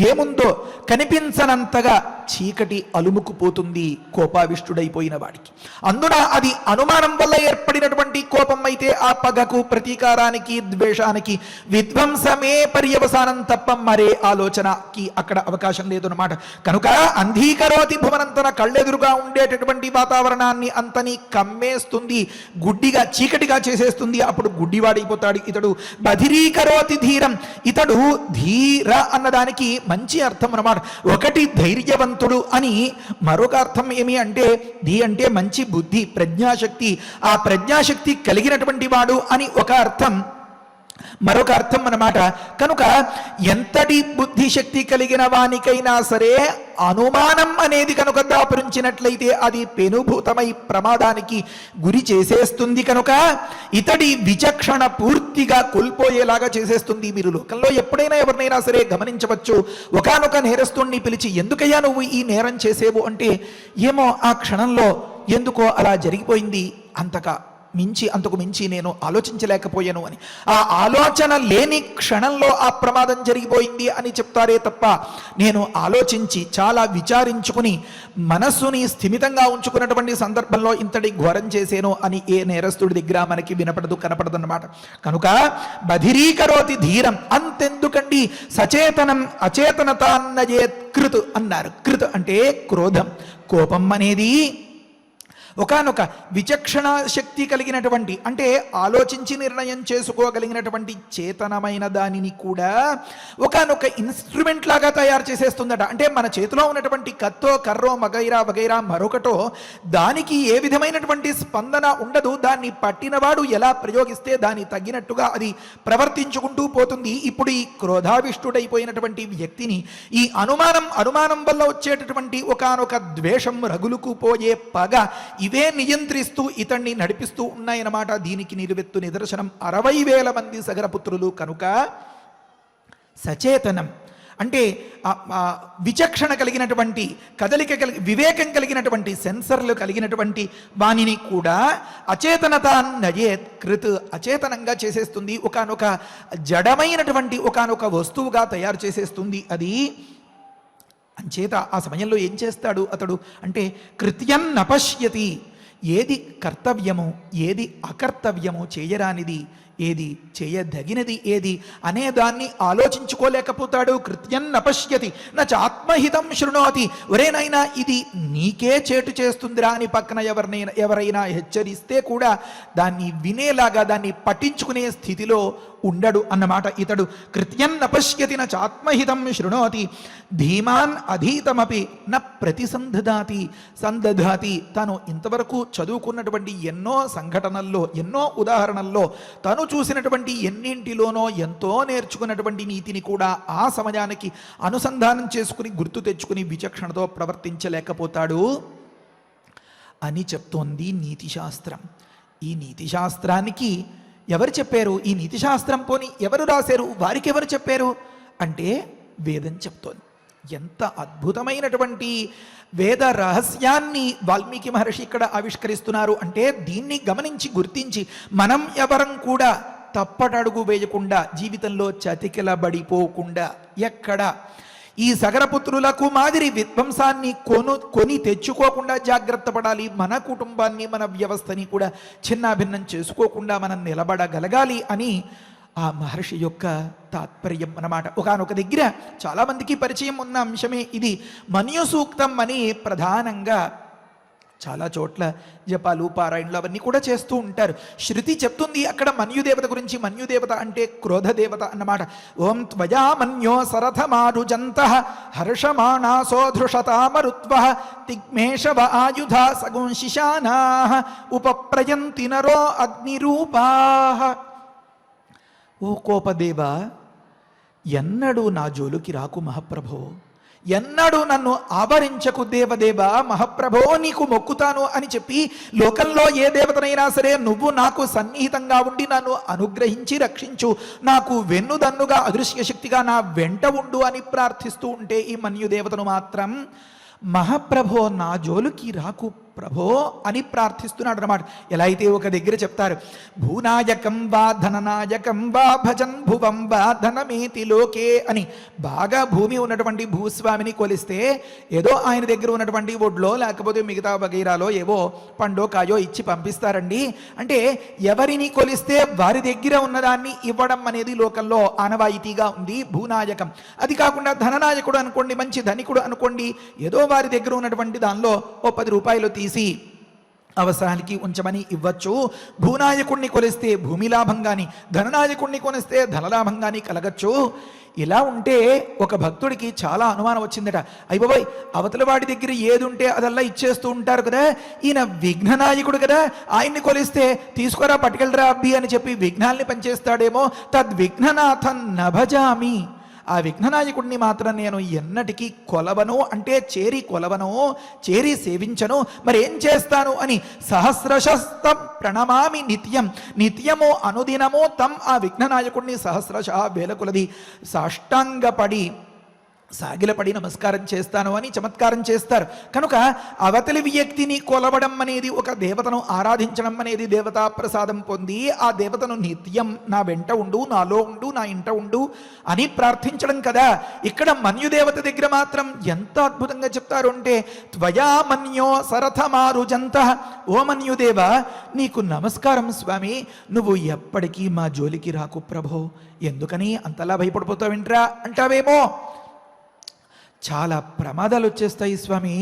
A: ఏముందో కనిపించనంతగా చీకటి అలుముకుపోతుంది కోపావిష్టుడైపోయిన వాడికి. అందున అది అనుమానం వల్ల ఏర్పడినటువంటి కోపం అయితే ఆ పగకు, ప్రతీకారానికి, ద్వేషానికి, విధ్వంసమే పర్యవసానం తప్ప మరే ఆలోచనకి అక్కడ అవకాశం లేదన్నమాట. కనుక అంధీకరోతి భువనం, తన కళ్ళెదురుగా ఉండేటటువంటి వాతావరణాన్ని అంతని కమ్మేస్తుంది, గుడ్డిగా చీకటిగా చేసేస్తుంది. అప్పుడు గుడ్డివాడైపోతాడు ఇతడు. బధిరీకరోతి ధీరం, ఇతడు ధీర అన్నదానికి మంచి అర్థం అన్నమాట. ఒకటి ధైర్యవంతుడు అని, మరొక అర్థం ఏమి అంటే ధీ అంటే మంచి బుద్ధి, ప్రజ్ఞాశక్తి, ఆ ప్రజ్ఞాశక్తి కలిగినటువంటి వాడు అని ఒక అర్థం. మరొక అర్థం అన్నమాట. కనుక ఎంతటి బుద్ధిశక్తి కలిగిన వానికైనా సరే అనుమానం అనేది కనుక దాపురించినట్లయితే అది పెనుభూతమై ప్రమాదానికి గురి చేసేస్తుంది. కనుక ఇతడి విచక్షణ పూర్తిగా కోల్పోయేలాగా చేసేస్తుంది. మీరు లోకంలో ఎప్పుడైనా ఎవరినైనా సరే గమనించవచ్చు. ఒకానొక నేరస్తుణ్ణి పిలిచి, ఎందుకయ్యా నువ్వు ఈ నేరం చేసేవు అంటే, ఏమో ఆ క్షణంలో ఎందుకో అలా జరిగిపోయింది, అంతకు మించి నేను ఆలోచించలేకపోయాను అని. ఆ ఆలోచన లేని క్షణంలో ఆ ప్రమాదం జరిగిపోయింది అని చెప్తారే తప్ప, నేను ఆలోచించి చాలా విచారించుకుని మనస్సుని స్థిమితంగా ఉంచుకున్నటువంటి సందర్భంలో ఇంతటి ఘోరం చేసేను అని ఏ నేరస్తుడి దగ్గర మనకి వినపడదు, కనపడదు అన్నమాట. కనుక బధిరీకరోతి ధీరం, అంతెందుకండి సచేతనం అచేతనతాన్నయేత్ కృత్ అన్నారు. కృత్ అంటే క్రోధం. కోపం అనేది ఒకానొక విచక్షణ శక్తి కలిగినటువంటి, అంటే ఆలోచించి నిర్ణయం చేసుకోగలిగినటువంటి చేతనమైన దానిని కూడా ఒకానొక ఇన్స్ట్రుమెంట్ లాగా తయారు చేసేస్తుందట. అంటే మన చేతిలో ఉన్నటువంటి కత్తో కర్రో వగైరా వగైరా మరొకటో దానికి ఏ విధమైనటువంటి స్పందన ఉండదు. దాన్ని పట్టినవాడు ఎలా ప్రయోగిస్తే దాని తగ్గినట్టుగా అది ప్రవర్తించుకుంటూ పోతుంది. ఇప్పుడు ఈ క్రోధావిష్టుడైపోయినటువంటి వ్యక్తిని ఈ అనుమానం వల్ల వచ్చేటటువంటి ఒకానొక ద్వేషం, రగులుకు పోయే పగ, ఇవే నియంత్రిస్తూ ఇతన్ని నడిపిస్తూ ఉన్నాయన్నమాట. దీనికి నిలువెత్తు నిదర్శనం 60,000 మంది సగరపుత్రులు కనుక సచేతనం అంటే విచక్షణ కలిగినటువంటి, కదలిక వివేకం కలిగినటువంటి, సెన్సర్లు కలిగినటువంటి వాణిని కూడా అచేతనత నయేత్ కృత్, అచేతనంగా చేసేస్తుంది. ఒకానొక జడమైనటువంటి ఒకానొక వస్తువుగా తయారు చేసేస్తుంది అది. అంచేత ఆ సమయంలో ఏం చేస్తాడు అతడు అంటే కృత్యం నపశ్యతి, ఏది కర్తవ్యము ఏది అకర్తవ్యము, చేయరానిది ఏది చేయదగినది ఏది అనేదాన్ని ఆలోచించుకోలేకపోతాడు. కృత్యం నపశ్యతి నచ ఆత్మహితం శృణోతి, ఒరేనైనా ఇది నీకే చేటు చేస్తుందిరా అని పక్కన ఎవరైనా హెచ్చరిస్తే కూడా దాన్ని వినేలాగా, దాన్ని పట్టించుకునే స్థితిలో ఉండడు అన్నమాట ఇతడు. కృత్యం నపశ్యతి నచ ఆత్మహితం శృణోతి ధీమాన్ అధీతమపి న సందధాతి. తాను ఇంతవరకు చదువుకున్నటువంటి ఎన్నో సంఘటనల్లో, ఎన్నో ఉదాహరణల్లో, తను చూసినటువంటి ఎన్నింటిలోనో ఎంతో నేర్చుకున్నటువంటి నీతిని కూడా ఆ సమయానికి అనుసంధానం చేసుకుని గుర్తు తెచ్చుకుని విచక్షణతో ప్రవర్తించలేకపోతాడు అని చెప్తోంది నీతిశాస్త్రం. ఈ నీతిశాస్త్రానికి ఎవరు చెప్పారు? ఈ నీతిశాస్త్రం పోని ఎవరు రాశారు? వారికి ఎవరు చెప్పారు అంటే వేదం చెప్తోంది. ఎంత అద్భుతమైనటువంటి వేద రహస్యాన్ని వాల్మీకి మహర్షి ఇక్కడ ఆవిష్కరిస్తున్నారు అంటే దీన్ని గమనించి గుర్తించి మనం ఎవరం కూడా తప్పటడుగు వేయకుండా, జీవితంలో చతికిలబడిపోకుండా, ఎక్కడ ఈ సగరపుత్రులకు మాదిరి విధ్వంసాన్ని కొని తెచ్చుకోకుండా జాగ్రత్త పడాలి. మన కుటుంబాన్ని, మన వ్యవస్థని కూడా చిన్నాభిన్నం చేసుకోకుండా మనం నిలబడగలగాలి అని ఆ మహర్షి యొక్క తాత్పర్యం అన్నమాట. ఒకానొక దగ్గర చాలామందికి పరిచయం ఉన్న అంశమే ఇది. మన్యు సూక్తం అని ప్రధానంగా చాలా చోట్ల జపాలు, పారాయణలు అవన్నీ కూడా చేస్తూ ఉంటారు. శృతి చెప్తుంది అక్కడ మన్యుదేవత గురించి. మన్యుదేవత అంటే క్రోధదేవత అన్నమాట. ఓం త్వయా మన్యో సరథమారుజంతః హర్షమాణాసోధృషతామరుత్వః తిగ్మేషవ ఆయుధా సగుంశిశానాః ఉపప్రయంతి నరో అగ్నిరూపాః. ఓ కోపదేవ, ఎన్నడూ నా జోలుకి రాకు మహాప్రభో, ఎన్నడూ నన్ను ఆవరించకు దేవదేవ, మహాప్రభో నీకు మొక్కుతాను అని చెప్పి లోకంలో ఏ దేవతనైనా సరే నువ్వు నాకు సన్నిహితంగా ఉండి నన్ను అనుగ్రహించి రక్షించు, నాకు వెన్నుదన్నుగా అదృశ్య శక్తిగా నా వెంట ఉండు అని ప్రార్థిస్తూ ఉంటే ఈ మన్యుదేవతను మాత్రం మహాప్రభో నా జోలుకి రాకు ప్రభో అని ప్రార్థిస్తున్నాడు అన్నమాట. ఎలా అయితే ఒక దగ్గర చెప్తారు, భూనాయకం వా ధననాయకం వా భజన్ భువం వా ధనమేతి లోకే అని. బాగా భూమి ఉన్నటువంటి భూస్వామిని కొలిస్తే ఏదో ఆయన దగ్గర ఉన్నటువంటి ఒడ్లో లేకపోతే మిగతా వగైరాలో ఏవో పండో కాయో ఇచ్చి పంపిస్తారండి. అంటే ఎవరిని కొలిస్తే వారి దగ్గర ఉన్నదాన్ని ఇవ్వడం అనేది లోకంలో ఆనవాయితీగా ఉంది. భూనాయకం. అది కాకుండా ధననాయకుడు అనుకోండి, మంచి ధనికుడు అనుకోండి, ఏదో వారి దగ్గర ఉన్నటువంటి దానిలో ఓ 10 రూపాయలు తీసి అవసరానికి ఉంచమని ఇవ్వచ్చు. భూనాయకుణ్ణి కొలిస్తే భూమి లాభం కానీ, ధననాయకుణ్ణి కొనిస్తే ధనలాభం కానీ కలగచ్చు. ఇలా ఉంటే ఒక భక్తుడికి చాలా అనుమానం వచ్చిందట. అయ్యబాయ్, అవతల వాడి దగ్గర ఏది ఉంటే అదల్లా ఇచ్చేస్తూ ఉంటారు కదా, ఈయన విఘ్ననాయకుడు కదా, ఆయన్ని కొలిస్తే తీసుకోరా పట్టుకెళ్ళరా అబ్బి అని చెప్పి విఘ్నాల్ని పనిచేస్తాడేమో. తద్విఘ్ననాథన్ నభజామి, ఆ విఘ్ననాయకుడిని మాత్రం నేను ఎన్నటికీ కొలవను, అంటే చేరి కొలవను, చేరి సేవించను, మరి ఏం చేస్తాను అని సహస్రశస్తం ప్రణమామి నిత్యం, నిత్యము అనుదినము తం ఆ విఘ్ననాయకుడిని సహస్రశ వేల కొలది సాష్టాంగపడి సాగిలపడి నమస్కారం చేస్తాను అని చమత్కారం చేస్తారు. కనుక అవతలి వ్యక్తిని కొలవడం అనేది, ఒక దేవతను ఆరాధించడం అనేది దేవతా ప్రసాదం పొంది ఆ దేవతను నిత్యం నా వెంట ఉండు, నాలో ఉండు, నా ఇంట ఉండు అని ప్రార్థించడం కదా. ఇక్కడ మన్యుదేవత దగ్గర మాత్రం ఎంత అద్భుతంగా చెప్తారు అంటే, త్వయా మన్యో సరథమారుజంతః, ఓ మన్యుదేవ నీకు నమస్కారం స్వామి, నువ్వు ఎప్పటికీ మా జోలికి రాకు ప్రభో, ఎందుకని అంతలా భయపడిపోతావేంట్రా అంటావేమో. చాలా ప్రమాదాలు వచ్చేస్తాయి స్వామి.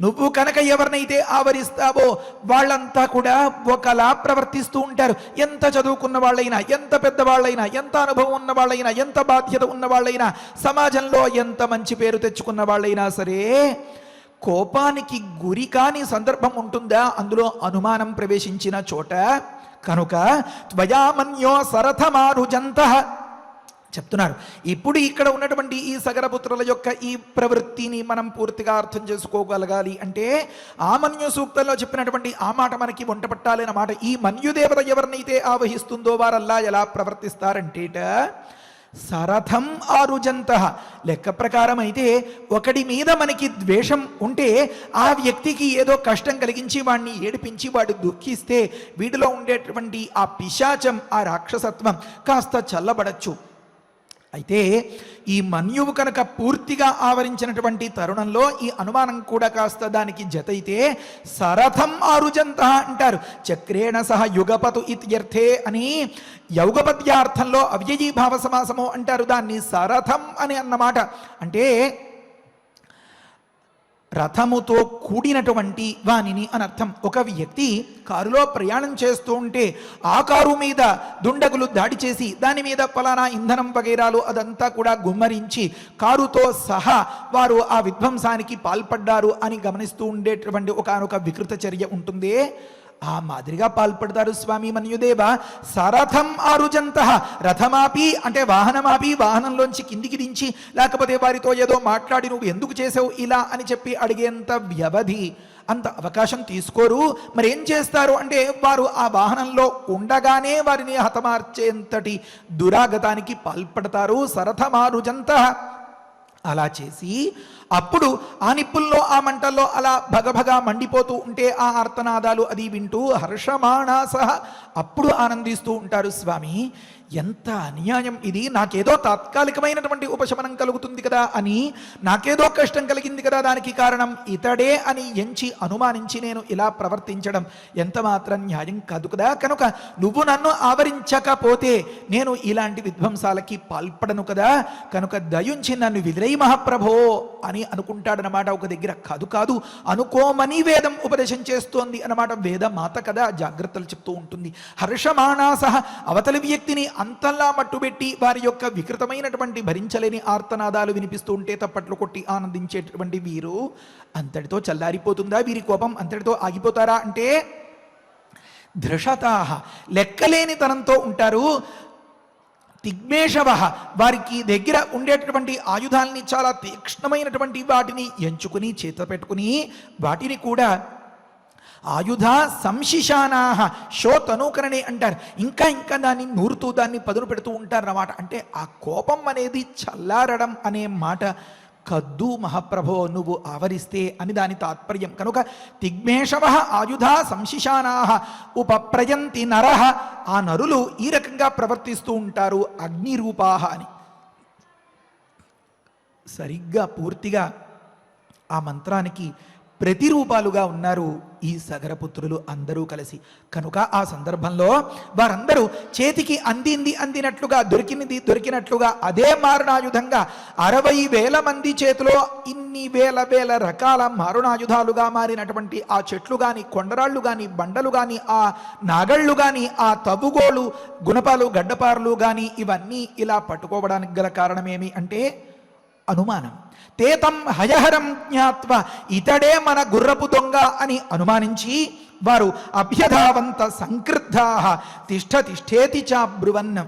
A: నువ్వు కనుక ఎవరినైతే ఆవరిస్తావో వాళ్ళంతా కూడా ఒకలా ప్రవర్తిస్తూ ఉంటారు. ఎంత చదువుకున్న వాళ్ళైనా, ఎంత పెద్దవాళ్ళైనా, ఎంత అనుభవం ఉన్న వాళ్ళైనా, ఎంత బాధ్యత ఉన్న వాళ్ళైనా, సమాజంలో ఎంత మంచి పేరు తెచ్చుకున్న వాళ్ళైనా సరే, కోపానికి గురి కాని సందర్భం ఉంటుందా అందులో అనుమానం ప్రవేశించిన చోట? కనుక త్వయామన్యో సరథమారుజంతః చెప్తున్నారు. ఇప్పుడు ఇక్కడ ఉన్నటువంటి ఈ సగరపుత్రుల యొక్క ఈ ప్రవృత్తిని మనం పూర్తిగా అర్థం చేసుకోగలగాలి అంటే ఆ మన్యు సూక్తంలో చెప్పినటువంటి ఆ మాట మనకి వంట పట్టాలన్న మాట. ఈ మన్యుదేవత ఎవరినైతే ఆవహిస్తుందో వారల్లా ఎలా ప్రవర్తిస్తారంటేట సరథం ఆరుజంత. లెక్క ప్రకారం అయితే ఒకడి మీద మనకి ద్వేషం ఉంటే ఆ వ్యక్తికి ఏదో కష్టం కలిగించి వాడిని ఏడిపించి వాడు దుఃఖిస్తే వీడిలో ఉండేటువంటి ఆ పిశాచం, ఆ రాక్షసత్వం కాస్త చల్లబడచ్చు. అయితే ఈ మన్యువు కనుక పూర్తిగా ఆవరించినటువంటి తరుణంలో ఈ అనుమానం కూడా కాస్త దానికి జతైతే సరథం ఆరుజంత అంటారు. చక్రేణ సహ యుగపతు ఇత్యర్థే అని యౌగపద్యార్థంలో అవ్యయీభావ సమాసము అంటారు. దాన్ని సరథం అని అన్నమాట. అంటే రథముతో కూడినటువంటి వానిని అని అర్థం. ఒక వ్యక్తి కారులో ప్రయాణం చేస్తూ ఉంటే ఆ కారు మీద దుండగులు దాడి చేసి దాని మీద ఫలానా ఇంధనం వగైరాలు అదంతా కూడా గుమ్మరించి కారుతో సహా వారు ఆ విధ్వంసానికి పాల్పడ్డారు అని గమనిస్తూ ఉండేటువంటి ఒకనొక వికృత చర్య ఉంటుంది. ఆ మాదిరిగా పాల్పడతారు స్వామి మన్యుదేవ. సరథం ఆరుజంత. రథమాపి అంటే వాహనమాపి, వాహనంలోంచి కిందికి దించి లేకపోతే వారితో ఏదో మాట్లాడి నువ్వు ఎందుకు చేసావు ఇలా అని చెప్పి అడిగేంత వ్యవధి, అంత అవకాశం తీసుకోరు. మరి ఏం చేస్తారు అంటే వారు ఆ వాహనంలో ఉండగానే వారిని హతమార్చేంతటి దురాగతానికి పాల్పడతారు. సరథమారుజంత. అలా చేసి అప్పుడు ఆ నిప్పుల్లో ఆ మంటల్లో అలా భగభగా మండిపోతూ ఉంటే ఆ ఆర్తనాదాలు అది వింటూ హర్షమాణాసహ అప్పుడు ఆనందిస్తూ ఉంటారు. స్వామి ఎంత అన్యాయం ఇది, నాకేదో తాత్కాలికమైనటువంటి ఉపశమనం కలుగుతుంది కదా అని, నాకేదో కష్టం కలిగింది కదా దానికి కారణం ఇతడే అని ఎంచి అనుమానించి నేను ఇలా ప్రవర్తించడం ఎంత మాత్రం న్యాయం కాదు కదా. కనుక నువ్వు నన్ను ఆవరించకపోతే నేను ఇలాంటి విధ్వంసాలకి పాల్పడను కదా. కనుక దయుంచి నన్ను విదిరై మహాప్రభో అని అనుకుంటాడనమాట. ఒక దగ్గర కాదు కాదు అనుకోమని వేదం ఉపదేశం చేస్తోంది అన్నమాట. వేద మాత కదా జాగ్రత్తలు చెప్తూ ఉంటుంది. హర్షమాణాసహ అవతలి వ్యక్తిని అంతల్లా మట్టుబెట్టి వారి యొక్క వికృతమైనటువంటి భరించలేని ఆర్తనాదాలు వినిపిస్తూ ఉంటే తప్పట్లు కొట్టి ఆనందించేటటువంటి వీరు అంతటితో చల్లారిపోతుందా? వీరి కోపం అంతటితో ఆగిపోతారా అంటే ధృషతాహ లెక్కలేని తనంతో ఉంటారు. తిగ్మేషవ వారికి దగ్గర ఉండేటటువంటి ఆయుధాలని చాలా తీక్ష్ణమైనటువంటి వాటిని ఎంచుకుని చేత పెట్టుకుని వాటిని కూడా ఆయుధ సంశిషానాహ శోతనూకరణే అంటారు. ఇంకా ఇంకా దాన్ని నూరుతూ దాన్ని పదును పెడుతూ ఉంటారన్నమాట. అంటే ఆ కోపం అనేది చల్లారడం అనే మాట కద్దు మహాప్రభో నువ్వు ఆవరిస్తే అని దాని తాత్పర్యం. కనుక తిగ్మేషవ ఆయుధ సంశిషానాహ ఉపప్రయంతి నరహ. ఆ నరులు ఈ రకంగా ప్రవర్తిస్తూ ఉంటారు అగ్నిరూపాహ అని. సరిగ్గా పూర్తిగా ఆ మంత్రానికి ప్రతిరూపాలుగా ఉన్నారు ఈ సగరపుత్రులు అందరూ కలిసి. కనుక ఆ సందర్భంలో వారందరూ చేతికి అందినట్లుగా దొరికినది దొరికినట్లుగా అదే మారణాయుధంగా 60,000 మంది చేతిలో ఇన్ని వేల రకాల మారణాయుధాలుగా మారినటువంటి ఆ చెట్లు గాని, కొండరాళ్ళు గాని, బండలు గాని, ఆ నాగళ్ళు గాని, ఆ తవ్వుగోలు, గుణపాలు, గడ్డపారులు గాని ఇవన్నీ ఇలా పట్టుకోవడానికి గల కారణమేమి అంటే అనుమానం. తేతం హయహరం జ్ఞాత్వ ఇతడే మన గుర్రపు దొంగ అని అనుమానించి వారు అభ్యధావంత సంక్రుద్ధా తిష్ట తిష్ఠేతి చ బ్రువన్.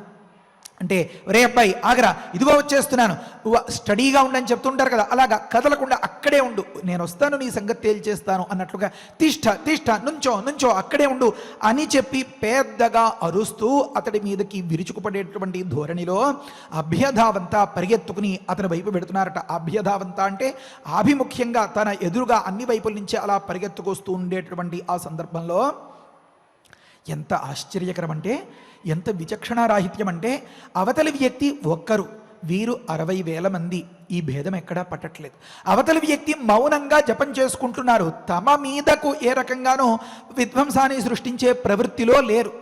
A: అంటే రే అబ్బాయి ఆగరా, ఇదిగో వచ్చేస్తున్నాను, నువ్వు స్టడీగా ఉండని చెప్తుంటారు కదా, అలాగా కదలకుండా అక్కడే ఉండు, నేను వస్తాను నీ సంగతి తేల్చేస్తాను అన్నట్లుగా తిష్ట తిష్ట నుంచో నుంచో అక్కడే ఉండు అని చెప్పి పెద్దగా అరుస్తూ అతడి మీదకి విరుచుకుపడేటువంటి ధోరణిలో అభ్యధావంతా పరిగెత్తుకుని అతని వైపు పెడుతున్నారట. అభ్యధావంత అంటే ఆభిముఖ్యంగా తన ఎదురుగా అన్ని వైపుల నుంచి అలా పరిగెత్తుకొస్తూ ఉండేటువంటి ఆ సందర్భంలో ఎంత ఆశ్చర్యకరం అంటే, ఎంత విచక్షణారాహిత్యం అంటే, అవతలి వ్యక్తి ఒక్కరు, వీరు 60,000 మంది. ఈ భేదం ఎక్కడా పట్టట్లేదు. అవతలి వ్యక్తి మౌనంగా జపం చేసుకుంటున్నారు. తమ మీదకు ఏ రకంగానూ విధ్వంసాన్ని సృష్టించే ప్రవృత్తిలో లేరు.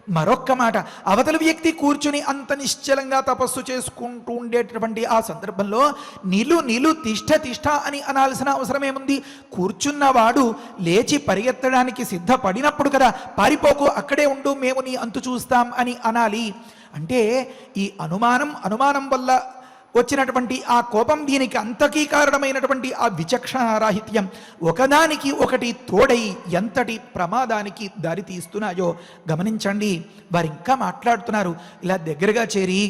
A: మరొక్క మాట, అవతలి వ్యక్తి కూర్చుని అంత నిశ్చలంగా తపస్సు చేసుకుంటూ ఉండేటటువంటి ఆ సందర్భంలో నిలు నిలు తిష్ట తిష్ట అని అనాల్సిన అవసరమేముంది? కూర్చున్నవాడు లేచి పరిగెత్తడానికి సిద్ధపడినప్పుడు కదా పారిపోకు, అక్కడే ఉండు, మేము నీ అంతు చూస్తాం అని అనాలి. అంటే ఈ అనుమానం వల్ల వచ్చినటువంటి ఆ కోపం, దీనికి అంతకీ కారణమైనటువంటి ఆ విచక్షణారాహిత్యం ఒకదానికి ఒకటి తోడై ఎంతటి ప్రమాదానికి దారితీస్తున్నాయో గమనించండి. వారు ఇంకా మాట్లాడుతున్నారు. ఇలా దగ్గరగా చేరి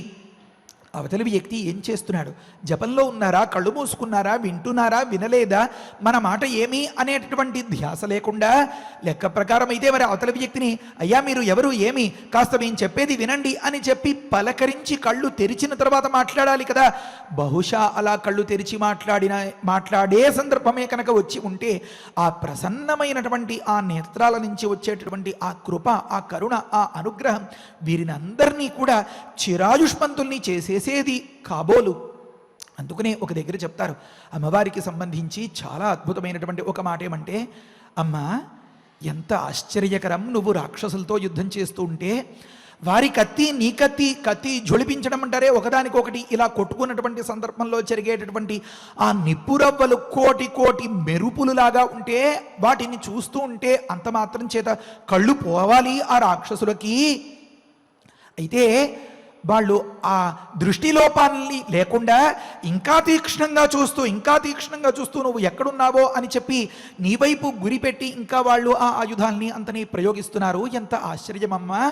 A: అవతలి వ్యక్తి ఏం చేస్తున్నాడు, జపంలో ఉన్నారా, కళ్ళు మూసుకున్నారా, వింటున్నారా, వినలేదా, మన మాట ఏమి అనేటటువంటి ధ్యాస లేకుండా లెక్క ప్రకారం అయితే మరి అవతలి వ్యక్తిని అయ్యా మీరు ఎవరు, ఏమి, కాస్త మేము చెప్పేది వినండి అని చెప్పి పలకరించి కళ్ళు తెరిచిన తర్వాత మాట్లాడాలి కదా. బహుశా అలా కళ్ళు తెరిచి మాట్లాడే సందర్భమే కనుక వచ్చి ఉంటే ఆ ప్రసన్నమైనటువంటి ఆ నేత్రాల నుంచి వచ్చేటటువంటి ఆ కృప, ఆ కరుణ, ఆ అనుగ్రహం వీరిని అందరినీ కూడా చిరాయుష్మంతుల్ని చేసేసేది కాబోలు. అందుకనే ఒక దగ్గర చెప్తారు, అమ్మవారికి సంబంధించి చాలా అద్భుతమైనటువంటి ఒక మాట ఏమంటే, అమ్మ ఎంత ఆశ్చర్యకరం, నువ్వు రాక్షసులతో యుద్ధం చేస్తూ ఉంటే వారి కత్తి నీ కత్తి జొలిపించడం అంటారే, ఒకదానికొకటి ఇలా కొట్టుకున్నటువంటి సందర్భంలో జరిగేటటువంటి ఆ నిప్పురవ్వలు కోటి కోటి మెరుపులులాగా ఉంటే వాటిని చూస్తూ ఉంటే అంత మాత్రం చేత కళ్ళు పోవాలి ఆ రాక్షసులకి. అయితే వాళ్ళు ఆ దృష్టిలోపాన్ని లేకుండా ఇంకా తీక్ష్ణంగా చూస్తూ నువ్వు ఎక్కడున్నావో అని చెప్పి నీ వైపు గురిపెట్టి ఇంకా వాళ్ళు ఆ ఆయుధాల్ని అంతని ప్రయోగిస్తున్నారు. ఎంత ఆశ్చర్యమమ్మా!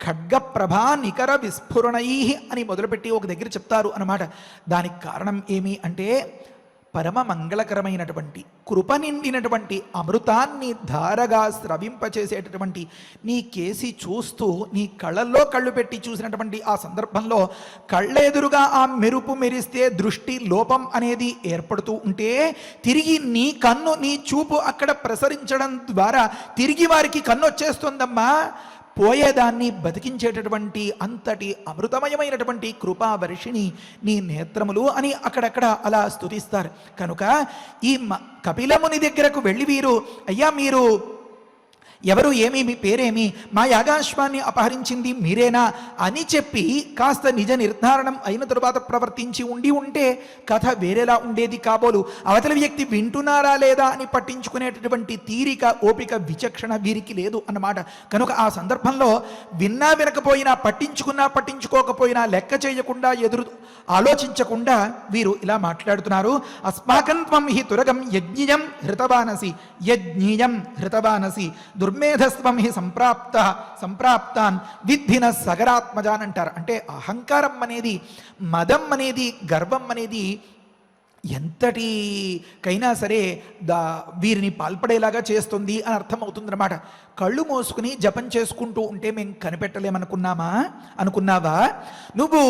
A: ఖడ్గప్రభా నికర విస్ఫురణై అని మొదలుపెట్టి ఒక దగ్గర చెప్తారు అన్నమాట. దానికి కారణం ఏమి అంటే, పరమ మంగళకరమైనటువంటి కృప నిండినటువంటి అమృతాన్ని ధారగా స్రవింపచేసేటటువంటి నీ కేసి చూస్తూ నీ కళ్ళల్లో కళ్ళు పెట్టి చూసినటువంటి ఆ సందర్భంలో కళ్ళెదురుగా ఆ మెరుపు మెరిస్తే దృష్టి లోపం అనేది ఏర్పడుతూ ఉంటే తిరిగి నీ కన్ను, నీ చూపు అక్కడ ప్రసరించడం ద్వారా తిరిగి వారికి కన్ను వచ్చేస్తుందమ్మా. పోయేదాన్ని బతికించేటటువంటి అంతటి అమృతమయమైనటువంటి కృపావర్షిణి నీ నేత్రములు అని అక్కడక్కడ అలా స్తుతిస్తారు. కనుక ఈ కపిలముని దగ్గరకు వెళ్ళి వీరు, అయ్యా మీరు ఎవరు, ఏమి, మీ పేరేమి, మా యాగాశ్వాన్ని అపహరించింది మీరేనా అని చెప్పి కాస్త నిజ నిర్ధారణం అయిన తరువాత ప్రవర్తించి ఉంటే కథ వేరేలా ఉండేది కాబోలు. అవతల వ్యక్తి వింటున్నారా లేదా అని పట్టించుకునేటటువంటి తీరిక, ఓపిక, విచక్షణ వీరికి లేదు అన్నమాట. కనుక ఆ సందర్భంలో విన్నా వినకపోయినా, పట్టించుకోకపోయినా లెక్క చేయకుండా, ఎదురు ఆలోచించకుండా వీరు ఇలా మాట్లాడుతున్నారు. అస్మాకం త్వం హి తురగం యజ్ఞియం హృతవానసి దుర్మేధస్వం హి సంప్రాప్తాన్ విద్ధిన సగరాత్మజాన్ అంటారు. అంటే అహంకారం అనేది, మదం అనేది, గర్వం అనేది ఎంతటికైనా సరే వీరిని పాల్పడేలాగా చేస్తుంది అని అర్థమవుతుందన్నమాట. కళ్ళు మోసుకుని జపం చేసుకుంటూ ఉంటే మేము అనుకున్నావా? నువ్వు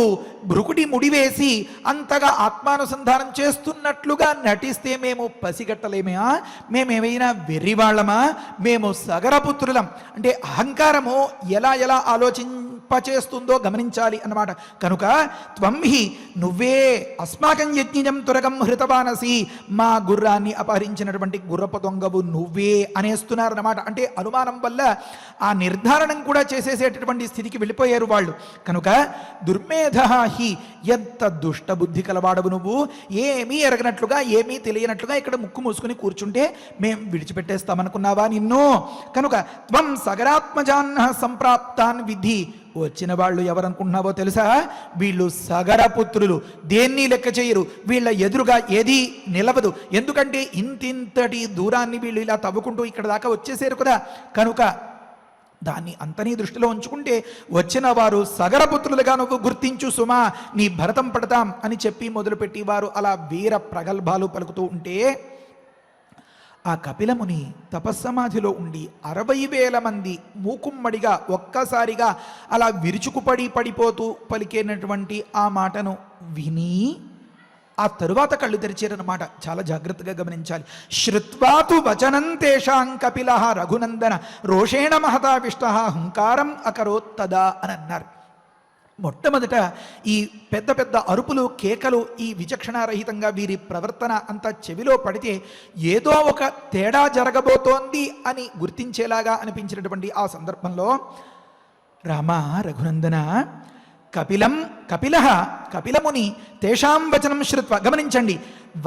A: భృకుటి ముడివేసి అంతగా ఆత్మానుసంధానం చేస్తున్నట్లుగా నటిస్తే మేము పసిగట్టలేమా? మేమేమైనా వెర్రివాళ్ళమా? మేము సగరపుత్రులం. అంటే అహంకారము ఎలా ఆలోచింపచేస్తుందో గమనించాలి అన్నమాట. కనుక త్వం హి, నువ్వే, అస్మాకం యజ్ఞం తురగం హృతవానసి, మా గుర్రాన్ని అపహరించినటువంటి గుర్రపు దొంగవు నువ్వే అనేస్తున్నారన్నమాట. అంటే అనుమానం వల్ల ఆ నిర్ధారణం కూడా చేసేసేటటువంటి స్థితికి వెళ్ళిపోయారు వాళ్ళు. కనుక దుర్మేధ హి, ఎంత దుష్ట బుద్ధి కలవాడవు నువ్వు, ఏమీ ఎరగనట్లుగా, ఏమీ తెలియనట్లుగా ఇక్కడ ముక్కు మూసుకుని కూర్చుంటే మేం విడిచిపెట్టేస్తామనుకున్నావా నిన్ను? కనుక త్వం సగరాత్మజాన్ సంప్రాప్తాన్ విధి, వచ్చిన వాళ్ళు ఎవరనుకుంటున్నావో తెలుసా? వీళ్ళు సగరపుత్రులు, దేన్ని లెక్క చేయరు, వీళ్ళ ఎదురుగా ఏది నిలవదు. ఎందుకంటే ఇంతింతటి దూరాన్ని వీళ్ళు ఇలా తవ్వుకుంటూ ఇక్కడ దాకా వచ్చేసారు కదా. కనుక దాన్ని అంతనీ దృష్టిలో ఉంచుకుంటే వచ్చిన వారు సగరపుత్రులుగా నువ్వు గుర్తించు సుమా, నీ భరతం పడతాం అని చెప్పి మొదలుపెట్టి వారు అలా వీర ప్రగల్భాలు పలుకుతూ ఉంటే ఆ కపిలముని తపస్సమాధిలో ఉండి 60,000 మంది మూకుమ్మడిగా ఒక్కసారిగా అలా పడిపోతూ పలికేనటువంటి ఆ మాటను విని ఆ తరువాత కళ్ళు తెరిచారన్నమాట. చాలా జాగ్రత్తగా గమనించాలి. శ్రుత్వాతు వచనం తేషాం కపిలః రఘునందన రోషేణ మహతావిష్ట హుంకారం అకరోత్తదా అని అన్నారు. మొట్టమొదట ఈ పెద్ద పెద్ద అరుపులు, కేకలు, ఈ విచక్షణారహితంగా వీరి ప్రవర్తన అంతా చెవిలో పడితే ఏదో ఒక తేడా జరగబోతోంది అని గుర్తించేలాగా అనిపించినటువంటి ఆ సందర్భంలో రామ రఘునందన కపిలముని తేషాం వచనం శ్రుత్వ, గమనించండి,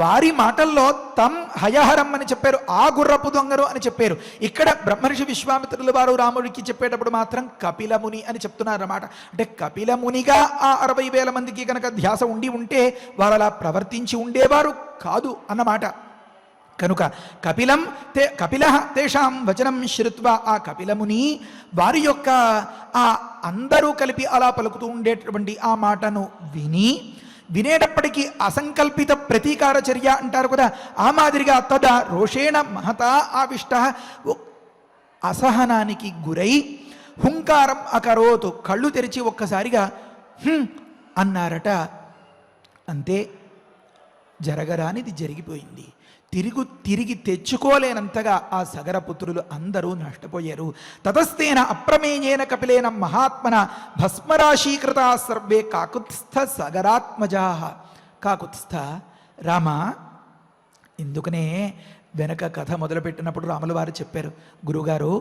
A: వారి మాటల్లో తం హయహరం అని చెప్పారు, ఆ గుర్రపు దొంగరు అని చెప్పారు. ఇక్కడ బ్రహ్మర్షి విశ్వామిత్రుల వారు రాముడికి చెప్పేటప్పుడు మాత్రం కపిలముని అని చెప్తున్నారన్నమాట. అంటే కపిలమునిగా ఆ 60,000 మందికి కనుక ధ్యాస ఉండి వారు అలా ప్రవర్తించి ఉండేవారు కాదు అన్నమాట. కనుక కపిల తేషాం వచనం శ్రుత్వ, ఆ కపిలముని వారి యొక్క ఆ అందరూ కలిపి అలా పలుకుతూ ఉండేటటువంటి ఆ మాటను వినేటప్పటికీ అసంకల్పిత ప్రతీకార చర్య అంటారు కదా, ఆ మాదిరిగా తద రోషేణ మహతా ఆవిష్ట, అసహనానికి గురై హుంకారం అకరోతు, కళ్ళు తెరిచి ఒక్కసారిగా అన్నారట. అంతే, జరగరానిది జరిగిపోయింది. తిరిగి తెచ్చుకోలేనంతగా ఆ సగరపుత్రులు అందరూ నష్టపోయారు. తతస్థేన అప్రమేయేన కపిలేన మహాత్మన భస్మరాశీకృత సర్వే కాకుత్స్థ సగరాత్మజా. కాకుత్స్థ రామ, ఇందుకనే వెనక కథ మొదలుపెట్టినప్పుడు రాముల వారు చెప్పారు, గురుగారు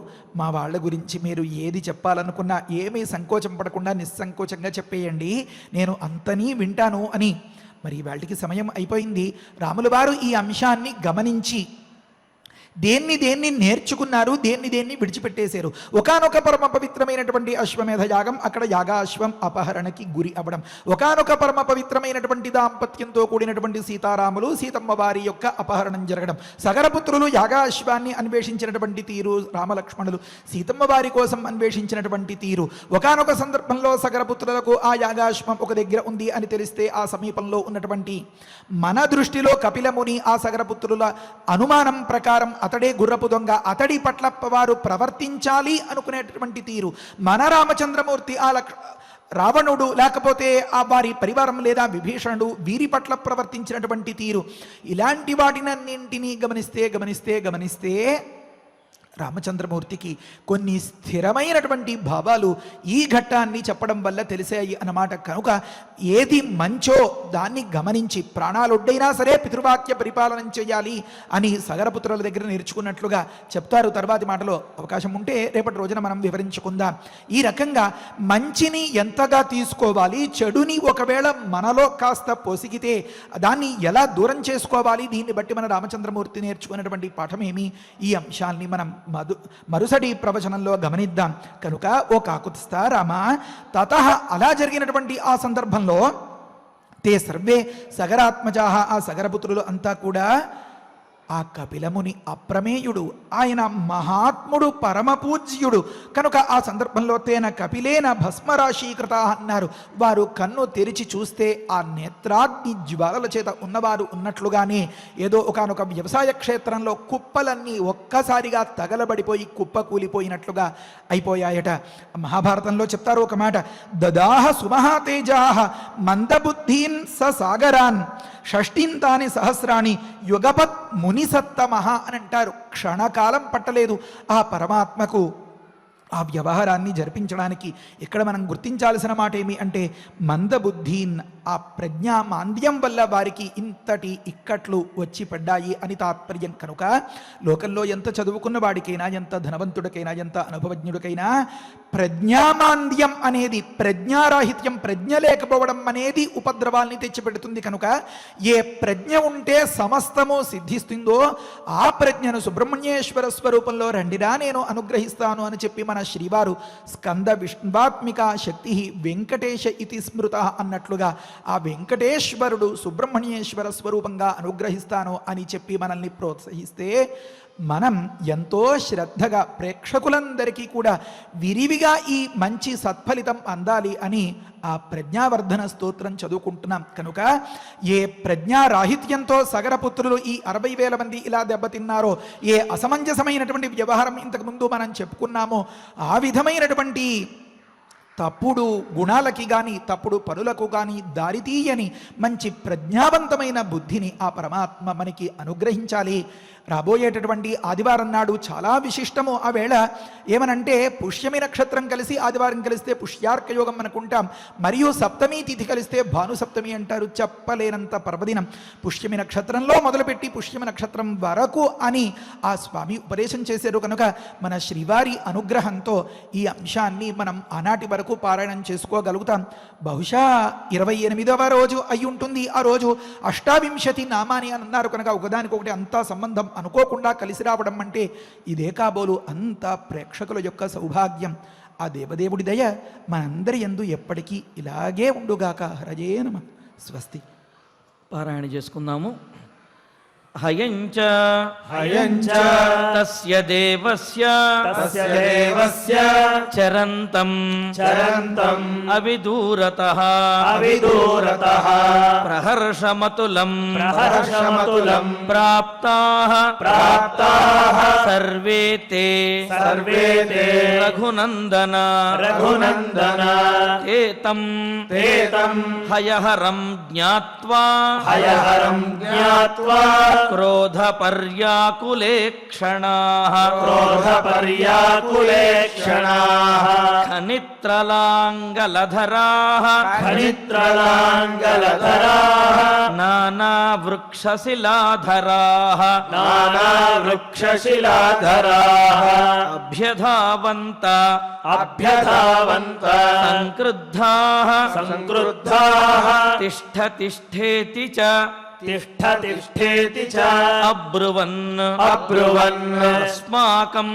A: మా వాళ్ళ గురించి మీరు ఏది చెప్పాలనుకున్నా ఏమీ సంకోచం పడకుండా నిస్సంకోచంగా చెప్పేయండి, నేను అంతనీ వింటాను అని. మరి వాళ్ళకి సమయం అయిపోయింది. రాముల వారు ఈ అంశాన్ని గమనించి దేన్ని నేర్చుకున్నారు, దేన్ని విడిచిపెట్టేశారు. ఒకానొక పరమ పవిత్రమైనటువంటి అశ్వమేధ యాగం, అక్కడ యాగాశ్వం అపహరణకి గురి అవ్వడం, ఒకానొక పరమ పవిత్రమైనటువంటి దాంపత్యంతో కూడినటువంటి సీతారాములు సీతమ్మ వారి యొక్క అపహరణం జరగడం, సగరపుత్రులు యాగాశ్వాన్ని అన్వేషించినటువంటి తీరు, రామలక్ష్మణులు సీతమ్మ వారి కోసం అన్వేషించినటువంటి తీరు, ఒకానొక సందర్భంలో సగరపుత్రులకు ఆ యాగాశ్వం ఒక దగ్గర ఉంది అని తెలిస్తే ఆ సమీపంలో ఉన్నటువంటి మన దృష్టిలో కపిలముని ఆ సగరపుత్రుల అనుమానం ప్రకారం అతడే గుర్రపు దొంగ, అతడి పట్ల వారు ప్రవర్తించాలి అనుకునేటటువంటి తీరు, మన రామచంద్రమూర్తి ఆ రావణుడు లేకపోతే ఆ వారి పరివారం లేదా విభీషణుడు వీరి పట్ల ప్రవర్తించినటువంటి తీరు, ఇలాంటి వాటినన్నింటినీ గమనిస్తే రామచంద్రమూర్తికి కొన్ని స్థిరమైనటువంటి భావాలు ఈ ఘట్టాన్ని చెప్పడం వల్ల తెలిసాయి అన్నమాట. కనుక ఏది మంచో దాన్ని గమనించి ప్రాణాలొడ్డైనా సరే పితృవాక్య పరిపాలన చేయాలి అని సగరపుత్రుల దగ్గర నేర్చుకున్నట్లుగా చెప్తారు తర్వాతి మాటలో. అవకాశం ఉంటే రేపటి రోజున మనం వివరించుకుందాం. ఈ రకంగా మంచిని ఎంతగా తీసుకోవాలి, చెడుని ఒకవేళ మనలో కాస్త పొసిగితే దాన్ని ఎలా దూరం చేసుకోవాలి, దీన్ని బట్టి మన రామచంద్రమూర్తి నేర్చుకున్నటువంటి పాఠమేమి, ఈ అంశాల్ని మనం మరుసటి ప్రవచనంలో గమనిద్దాం. కనుక ఓ కాకుత్స్థ రామ, తతః అలా జరిగినటువంటి ఆ సందర్భంలో తే సర్వే సగరాత్మజా, ఆ సగరపుత్రులు అంతా కూడా ఆ కపిలముని అప్రమేయుడు, ఆయన మహాత్ముడు, పరమపూజ్యుడు కనుక ఆ సందర్భంలో తేన కపిలేన భస్మరాశీకృత అన్నారు. వారు కన్ను తెరిచి చూస్తే ఆ నేత్రాగ్ని జ్వాలల చేత ఉన్నవారు ఉన్నట్లుగానే ఏదో ఒకానొక వ్యవసాయ క్షేత్రంలో కుప్పలన్నీ ఒక్కసారిగా తగలబడిపోయి కుప్పకూలిపోయినట్లుగా అయిపోయాయట. మహాభారతంలో చెప్తారు ఒక మాట, దదాహ సుమహాతేజాహ మందబుద్ధీన్ స సాగరాన్ షష్ఠింతాని సహస్రాణి యుగపత్ మునిసత్తమహ అని అంటారు. క్షణకాలం పట్టలేదు ఆ పరమాత్మకు ఆ వ్యవహారాన్ని జరిపించడానికి. ఇక్కడ మనం గుర్తించాల్సిన మాట ఏమి అంటే మందబుద్ధీన్, ఆ ప్రజ్ఞా మాంద్యం వల్ల వారికి ఇంతటి ఇక్కట్లు వచ్చి పడ్డాయి అని తాత్పర్యం. కనుక లోకంలో ఎంత చదువుకున్న వాడికైనా, ఎంత ధనవంతుడికైనా, ఎంత అనుభవజ్ఞుడికైనా ప్రజ్ఞామాంద్యం అనేది, ప్రజ్ఞారాహిత్యం, ప్రజ్ఞ లేకపోవడం అనేది ఉపద్రవాల్ని తెచ్చిపెడుతుంది. కనుక ఏ ప్రజ్ఞ ఉంటే సమస్తము సిద్ధిస్తుందో ఆ ప్రజ్ఞను సుబ్రహ్మణ్యేశ్వర స్వరూపంలో రండిరా నేను అనుగ్రహిస్తాను అని చెప్పి మన శ్రీవారు స్కంద విష్ణువాత్మిక శక్తి వెంకటేశ ఇతి స్మృత అన్నట్లుగా ఆ వెంకటేశ్వరుడు సుబ్రహ్మణ్యేశ్వర స్వరూపంగా అనుగ్రహిస్తాను అని చెప్పి మనల్ని ప్రోత్సహిస్తే మనం ఎంతో శ్రద్ధగా ప్రేక్షకులందరికీ కూడా విరివిగా ఈ మంచి సత్ఫలితం అందాలి అని ఆ ప్రజ్ఞావర్ధన స్తోత్రం చదువుకుంటున్నాం. కనుక ఏ ప్రజ్ఞారాహిత్యంతో సగరపుత్రులు ఈ 60,000 మంది ఇలా దెబ్బతిన్నారో, ఏ అసమంజసమైనటువంటి వ్యవహారం ఇంతకుముందు మనం చెప్పుకున్నామో, ఆ విధమైనటువంటి తప్పుడు గుణాలకి కానీ తప్పుడు పనులకు కానీ దారితీయని మంచి ప్రజ్ఞావంతమైన బుద్ధిని ఆ పరమాత్మ మనకి అనుగ్రహించాలి. రాబోయేటటువంటి ఆదివారం నాడు చాలా విశిష్టము. ఆ వేళ ఏమనంటే పుష్యమి నక్షత్రం కలిసి ఆదివారం కలిస్తే పుష్యార్క యోగం అనుకుంటాం, మరియు సప్తమి తిథి కలిస్తే భాను సప్తమి అంటారు. చెప్పలేనంత పర్వదినం. పుష్యమి నక్షత్రంలో మొదలుపెట్టి పుష్యమి నక్షత్రం వరకు అని ఆ స్వామి ఉపదేశం చేశారు. కనుక మన శ్రీవారి అనుగ్రహంతో ఈ అంశాన్ని మనం ఆనాటి వరకు పారాయణం చేసుకోగలుగుతాం. బహుశా 28వ రోజు అయి ఉంటుంది. ఆ రోజు 28 నామాని అని అన్నారు కనుక ఒకదానికొకటి అంతా సంబంధం అనుకోకుండా కలిసి రావడం అంటే ఇదే కాబోలు. అంతా ప్రేక్షకుల యొక్క సౌభాగ్యం. ఆ దేవదేవుడి దయ మనందరి యందు ఎప్పటికీ ఇలాగే ఉండుగాక. హరజే నమః. స్వస్తి.
C: పారాయణ చేసుకుందాము. హయంచ తస్య దేవస్య చరంతం అవిదూరతః ప్రహర్షమతులం ప్రాప్తాః సర్వే తే రఘునందన ఏతం హయహరం జ్ఞాత్వా క్రోధ పర్యాకులేక్షణాః ఖనిత్రలాంగలధరాః నానా వృక్షశిలాధరాః అభ్యధావంత సంక్రుద్ధాః తిష్ఠ తిష్ఠేతి చ అబ్రువన్ అస్మాకం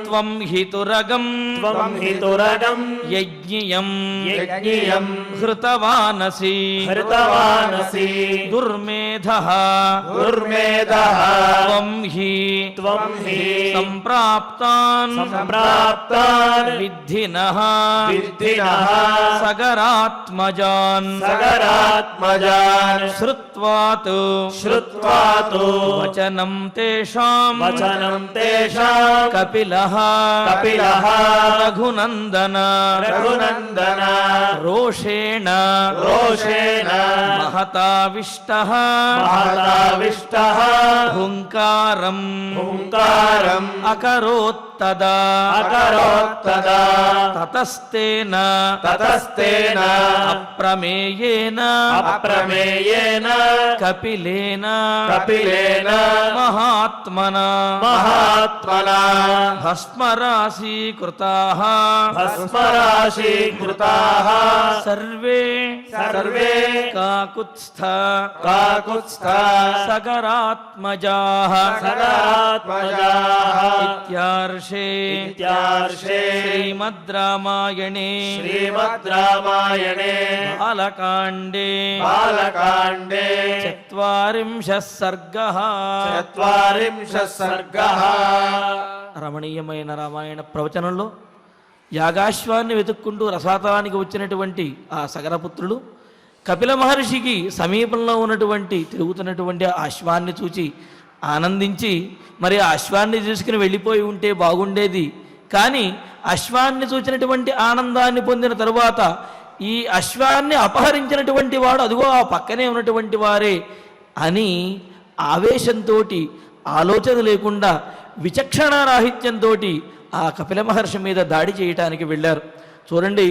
C: త్వం హితురగం యజ్ఞియం హృతవానసి దుర్మేధః త్వం హి సంప్రాప్తాన్ విద్ధినః సగరాత్మజాన్ శ్రుత్వాతు వచనం తేషాం కపిలః రఘునందన రోషేణ మహతావిష్టః హుంకారం అకరోత్తదా తతస్తేన అప్రమేయేన కపిలేన మహాత్మనా భస్మరాశీకృతాః సర్వే కాకుత్స్థ సగరాత్మజాః ఇత్యార్షే శ్రీమద్ రామాయణే బాలకాండే చత్వారింశః సర్గః. రమణీయమైన రామాయణ ప్రవచనంలో యాగాశ్వాన్ని వెతుక్కుంటూ రసాతలానికి వచ్చినటువంటి ఆ సగరపుత్రులు కపిల మహర్షికి సమీపంలో ఉన్నటువంటి తిరుగుతున్నటువంటి ఆ అశ్వాన్ని చూచి ఆనందించి మరి ఆ అశ్వాన్ని తీసుకుని వెళ్ళిపోయి ఉంటే బాగుండేది, కానీ అశ్వాన్ని చూచినటువంటి ఆనందాన్ని పొందిన తరువాత ఈ అశ్వాన్ని అపహరించినటువంటి వాడు అదిగో ఆ పక్కనే ఉన్నటువంటి వారే అని ఆవేశంతో ఆలోచన లేకుండా విచక్షణారాహిత్యంతో ఆ కపిల మహర్షి మీద దాడి చేయటానికి వెళ్ళారు. చూడండి,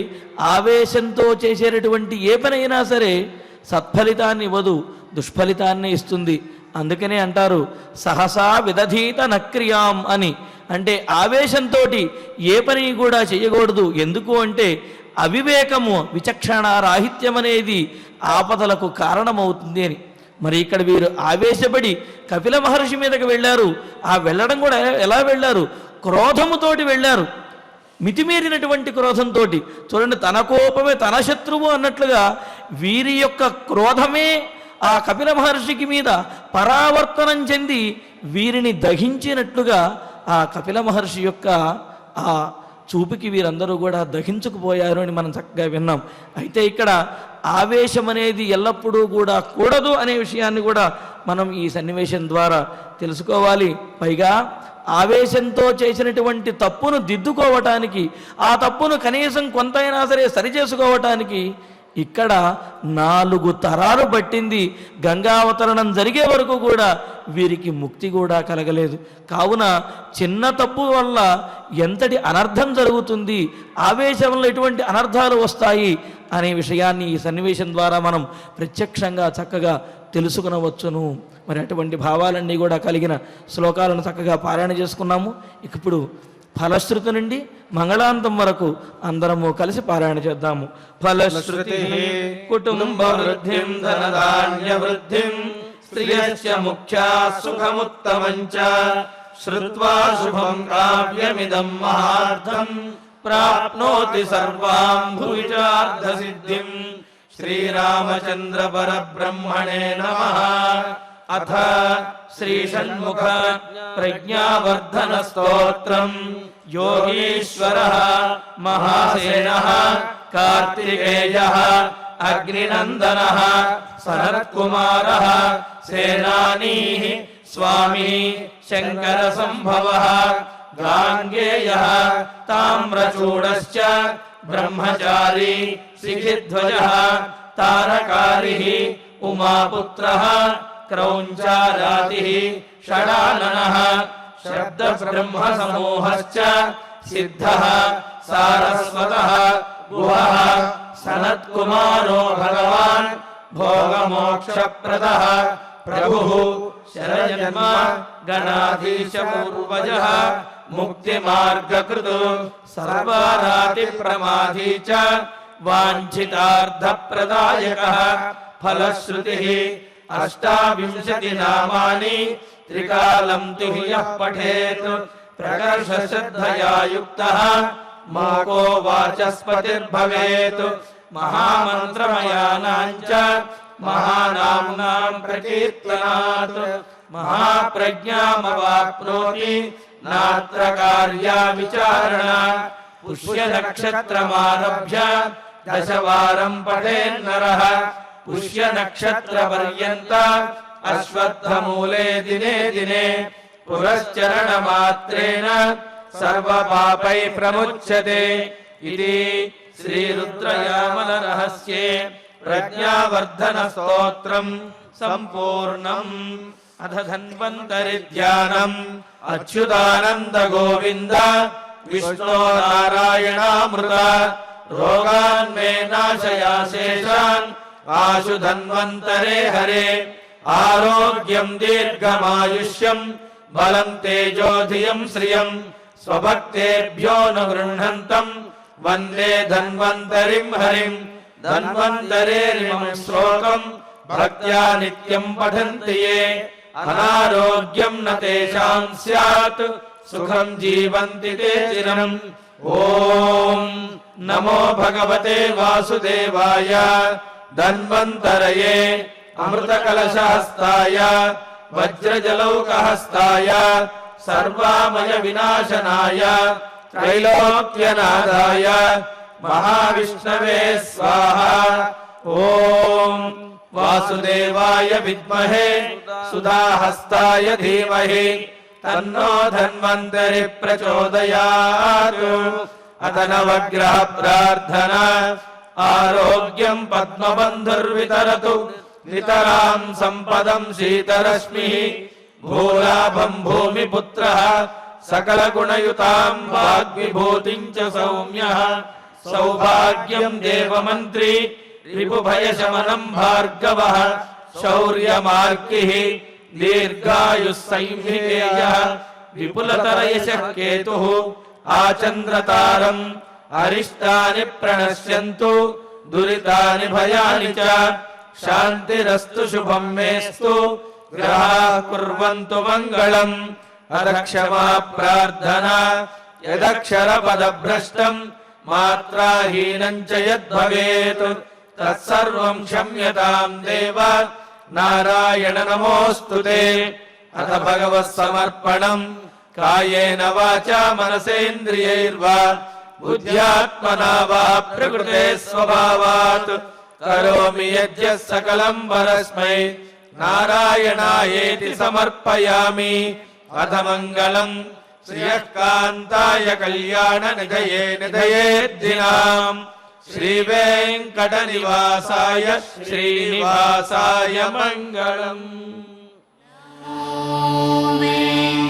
C: ఆవేశంతో చేసేటటువంటి ఏ పనైనా సరే సత్ఫలితాన్ని ఇవ్వదు, దుష్ఫలితాన్ని ఇస్తుంది. అందుకనే అంటారు సహసా విదధీత నక్రియాం అని. అంటే ఆవేశంతో ఏ పని కూడా చేయకూడదు. ఎందుకు అంటే అవివేకము, విచక్షణారాహిత్యం అనేది ఆపదలకు కారణమవుతుంది అని. మరి ఇక్కడ వీరు ఆవేశపడి కపిల మహర్షి మీదకి వెళ్ళారు. ఆ వెళ్ళడం కూడా ఎలా వెళ్ళారు? క్రోధముతోటి వెళ్ళారు, మితిమీరినటువంటి క్రోధంతో. చూడండి, తన కోపమే తన శత్రువు అన్నట్లుగా వీరి యొక్క క్రోధమే ఆ కపిల మహర్షికి మీద పరావర్తనం చెంది వీరిని దహించినట్లుగా ఆ కపిల మహర్షి యొక్క ఆ చూపుకి వీరందరూ కూడా దహించుకుపోయారు అని మనం చక్కగా విన్నాం. అయితే ఇక్కడ ఆవేశం అనేది ఎల్లప్పుడూ కూడా కూడదు అనే విషయాన్ని కూడా మనం ఈ సన్నివేశం ద్వారా తెలుసుకోవాలి. పైగా ఆవేశంతో చేసినటువంటి తప్పును దిద్దుకోవటానికి, ఆ తప్పును కనీసం కొంతైనా సరే సరిచేసుకోవటానికి ఇక్కడ 4 తరాలు పట్టింది. గంగావతరణం జరిగే వరకు కూడా వీరికి ముక్తి కూడా కలగలేదు. కావున చిన్న తప్పు వల్ల ఎంతటి అనర్థం జరుగుతుంది, ఆవేశంలో ఎటువంటి అనర్థాలు వస్తాయి అనే విషయాన్ని ఈ సన్నివేశం ద్వారా మనం ప్రత్యక్షంగా చక్కగా తెలుసుకునవచ్చును. మరి అటువంటి భావాలన్నీ కూడా కలిగిన శ్లోకాలను చక్కగా పారాయణ చేసుకున్నాము. ఇప్పుడు ఫలశ్రుతి నుండి మంగళాంతం వరకు అందరము కలిసి పారాయణ చేద్దాము. ఫలశ్రుతి
B: కుటుంబ వృద్ధిం ధనధాన్య వృద్ధిం స్త్రియస్య ముఖ్యా సుఖముత్తమంచ శ్రుత్వా శుభం కావ్యమిదం మహార్థం ప్రాప్నోతి సర్వాం భువిచార్థ సిద్ధిం. శ్రీరామచంద్ర పరబ్రహ్మణే నమః. అథ శ్రీ షణ్ముఖ ప్రజ్ఞావర్ధన స్తోత్రం. యోగీశ్వరః మహాసేనః కార్తికేయః అగ్నినందనః సనత్కుమారః సేనానీః స్వామి శంకర సంభవః గాంగేయః తామ్రచూడశ్చ బ్రహ్మచారి శిఖిధ్వజః తారకారిః ఉమాపుత్రః క్రౌంచారాతిః షడాననః శబ్ద బ్రహ్మ సమూహశ్చ సిద్ధః సారస్వతః గుహః సనత్కుమారో భగవాన్ భోగమోక్షప్రదః ప్రభుః శరజన్మ గణాధీశ పూర్వజః ముక్తిమార్గకృతు సర్వారాతి ప్రమాధీ చ వాంఛితార్థప్రదాయకః. ఫలశ్రుతిః అష్టావింశతి నామాని త్రికాలం తు యః పఠేత్ ప్రకర్ష శ్రద్ధయా యుక్తః మోకో వాచస్పతిర్భవేత్. మహామంత్రమయానాంచ మహానామ్నాం ప్రకీర్తనాత్ మహాప్రజ్ఞామవాప్నోతి నాత్ర కార్యా విచారణ. పుష్య నక్షత్రమారభ్య దశవారం పఠేన్నరః పుష్య నక్షత్ర పర్యంత అశ్వత్థమూలే దినే దినే పురశ్చరణ మాత్రేణ సర్వ పాపై ప్రముచ్యతే. ఇది శ్రీ రుద్రయామల రహస్యే ప్రజ్ఞావర్ధన స్తోత్రం సంపూర్ణం. అథ ధన్వంతరి ధ్యానం. అచ్యుతానంద గోవింద విష్ణో నారాయణామృత రోగాన్ మే నాశయా శేషాన్ ఆశు ధన్వంతరే హరే. ఆరోగ్యం దీర్ఘమాయుష్యం బలం తేజోధియం శ్రియం స్వభక్తేభ్యో న గృహంతం వందే ధన్వంతరిం హరిం. ధన్వంతరేరిమం శ్లోకం భక్త్యా నిత్యం పఠంతి యే అనారోగ్యం న తేషాం స్యాత్ సుఖం జీవంతి తే చిరం. ఓం నమో భగవతే వాసుదేవాయ ధన్వంతరయే అమృతకలశహస్తాయ వజ్రజలౌకహస్తాయ సర్వామయ వినాశనాయ త్రైలోక్యనాథాయ మహావిష్ణవే స్వాహా. ఓం వాసుదేవాయ విద్మహే సుధాహస్తాయ ధీమహి తన్నో ధన్వంతరి ప్రచోదయాత్. అథ నవగ్రహ ప్రార్థన. ఆరోగ్యం పద్మబంధుర్వితరతు నితరాం సంపదం శీతరశ్మి. భూలాభం భూమిపుత్రః సకలగుణయుతాం వాగ్విభూతిం చ సౌమ్యః. సౌభాగ్యం దేవమంత్రి రిపుభయశమనం భార్గవః. శౌర్యమార్కిః దీర్ఘాయుః సంహితేయః. విపులతరయశః కేతుః ఆచంద్రతారం. అరిష్టాని ప్రణశ్యంతు దురితాని భయాని చ. శాంతిరస్తు శుభం మేస్తు గ్రహాః కుర్వంతు మంగళం. అథ క్షమా ప్రార్థనా. యదక్షర పదభ్రష్టం మాత్రాహీనం చ యద్భవేత్ తత్సర్వం క్షమ్యతాం దేవ నారాయణ నమోస్తుతే. అథ భగవత్ సమర్పణం. కాయేన వాచా మనసేంద్రియైర్వా బుద్ధ్యాత్మనా వా ప్రకృతే స్వభావాత్ కరోమి యజ్ఞః సకలం పరస్మై నారాయణాయేతి సమర్పయామి. అథ మంగళం శ్రియః కాంతాయ కళ్యాణ నిధయే నిధయేద్దినాం. శ్రీ వెంకట నివాసాయ శ్రీనివాసాయ మంగళం.
D: ॐ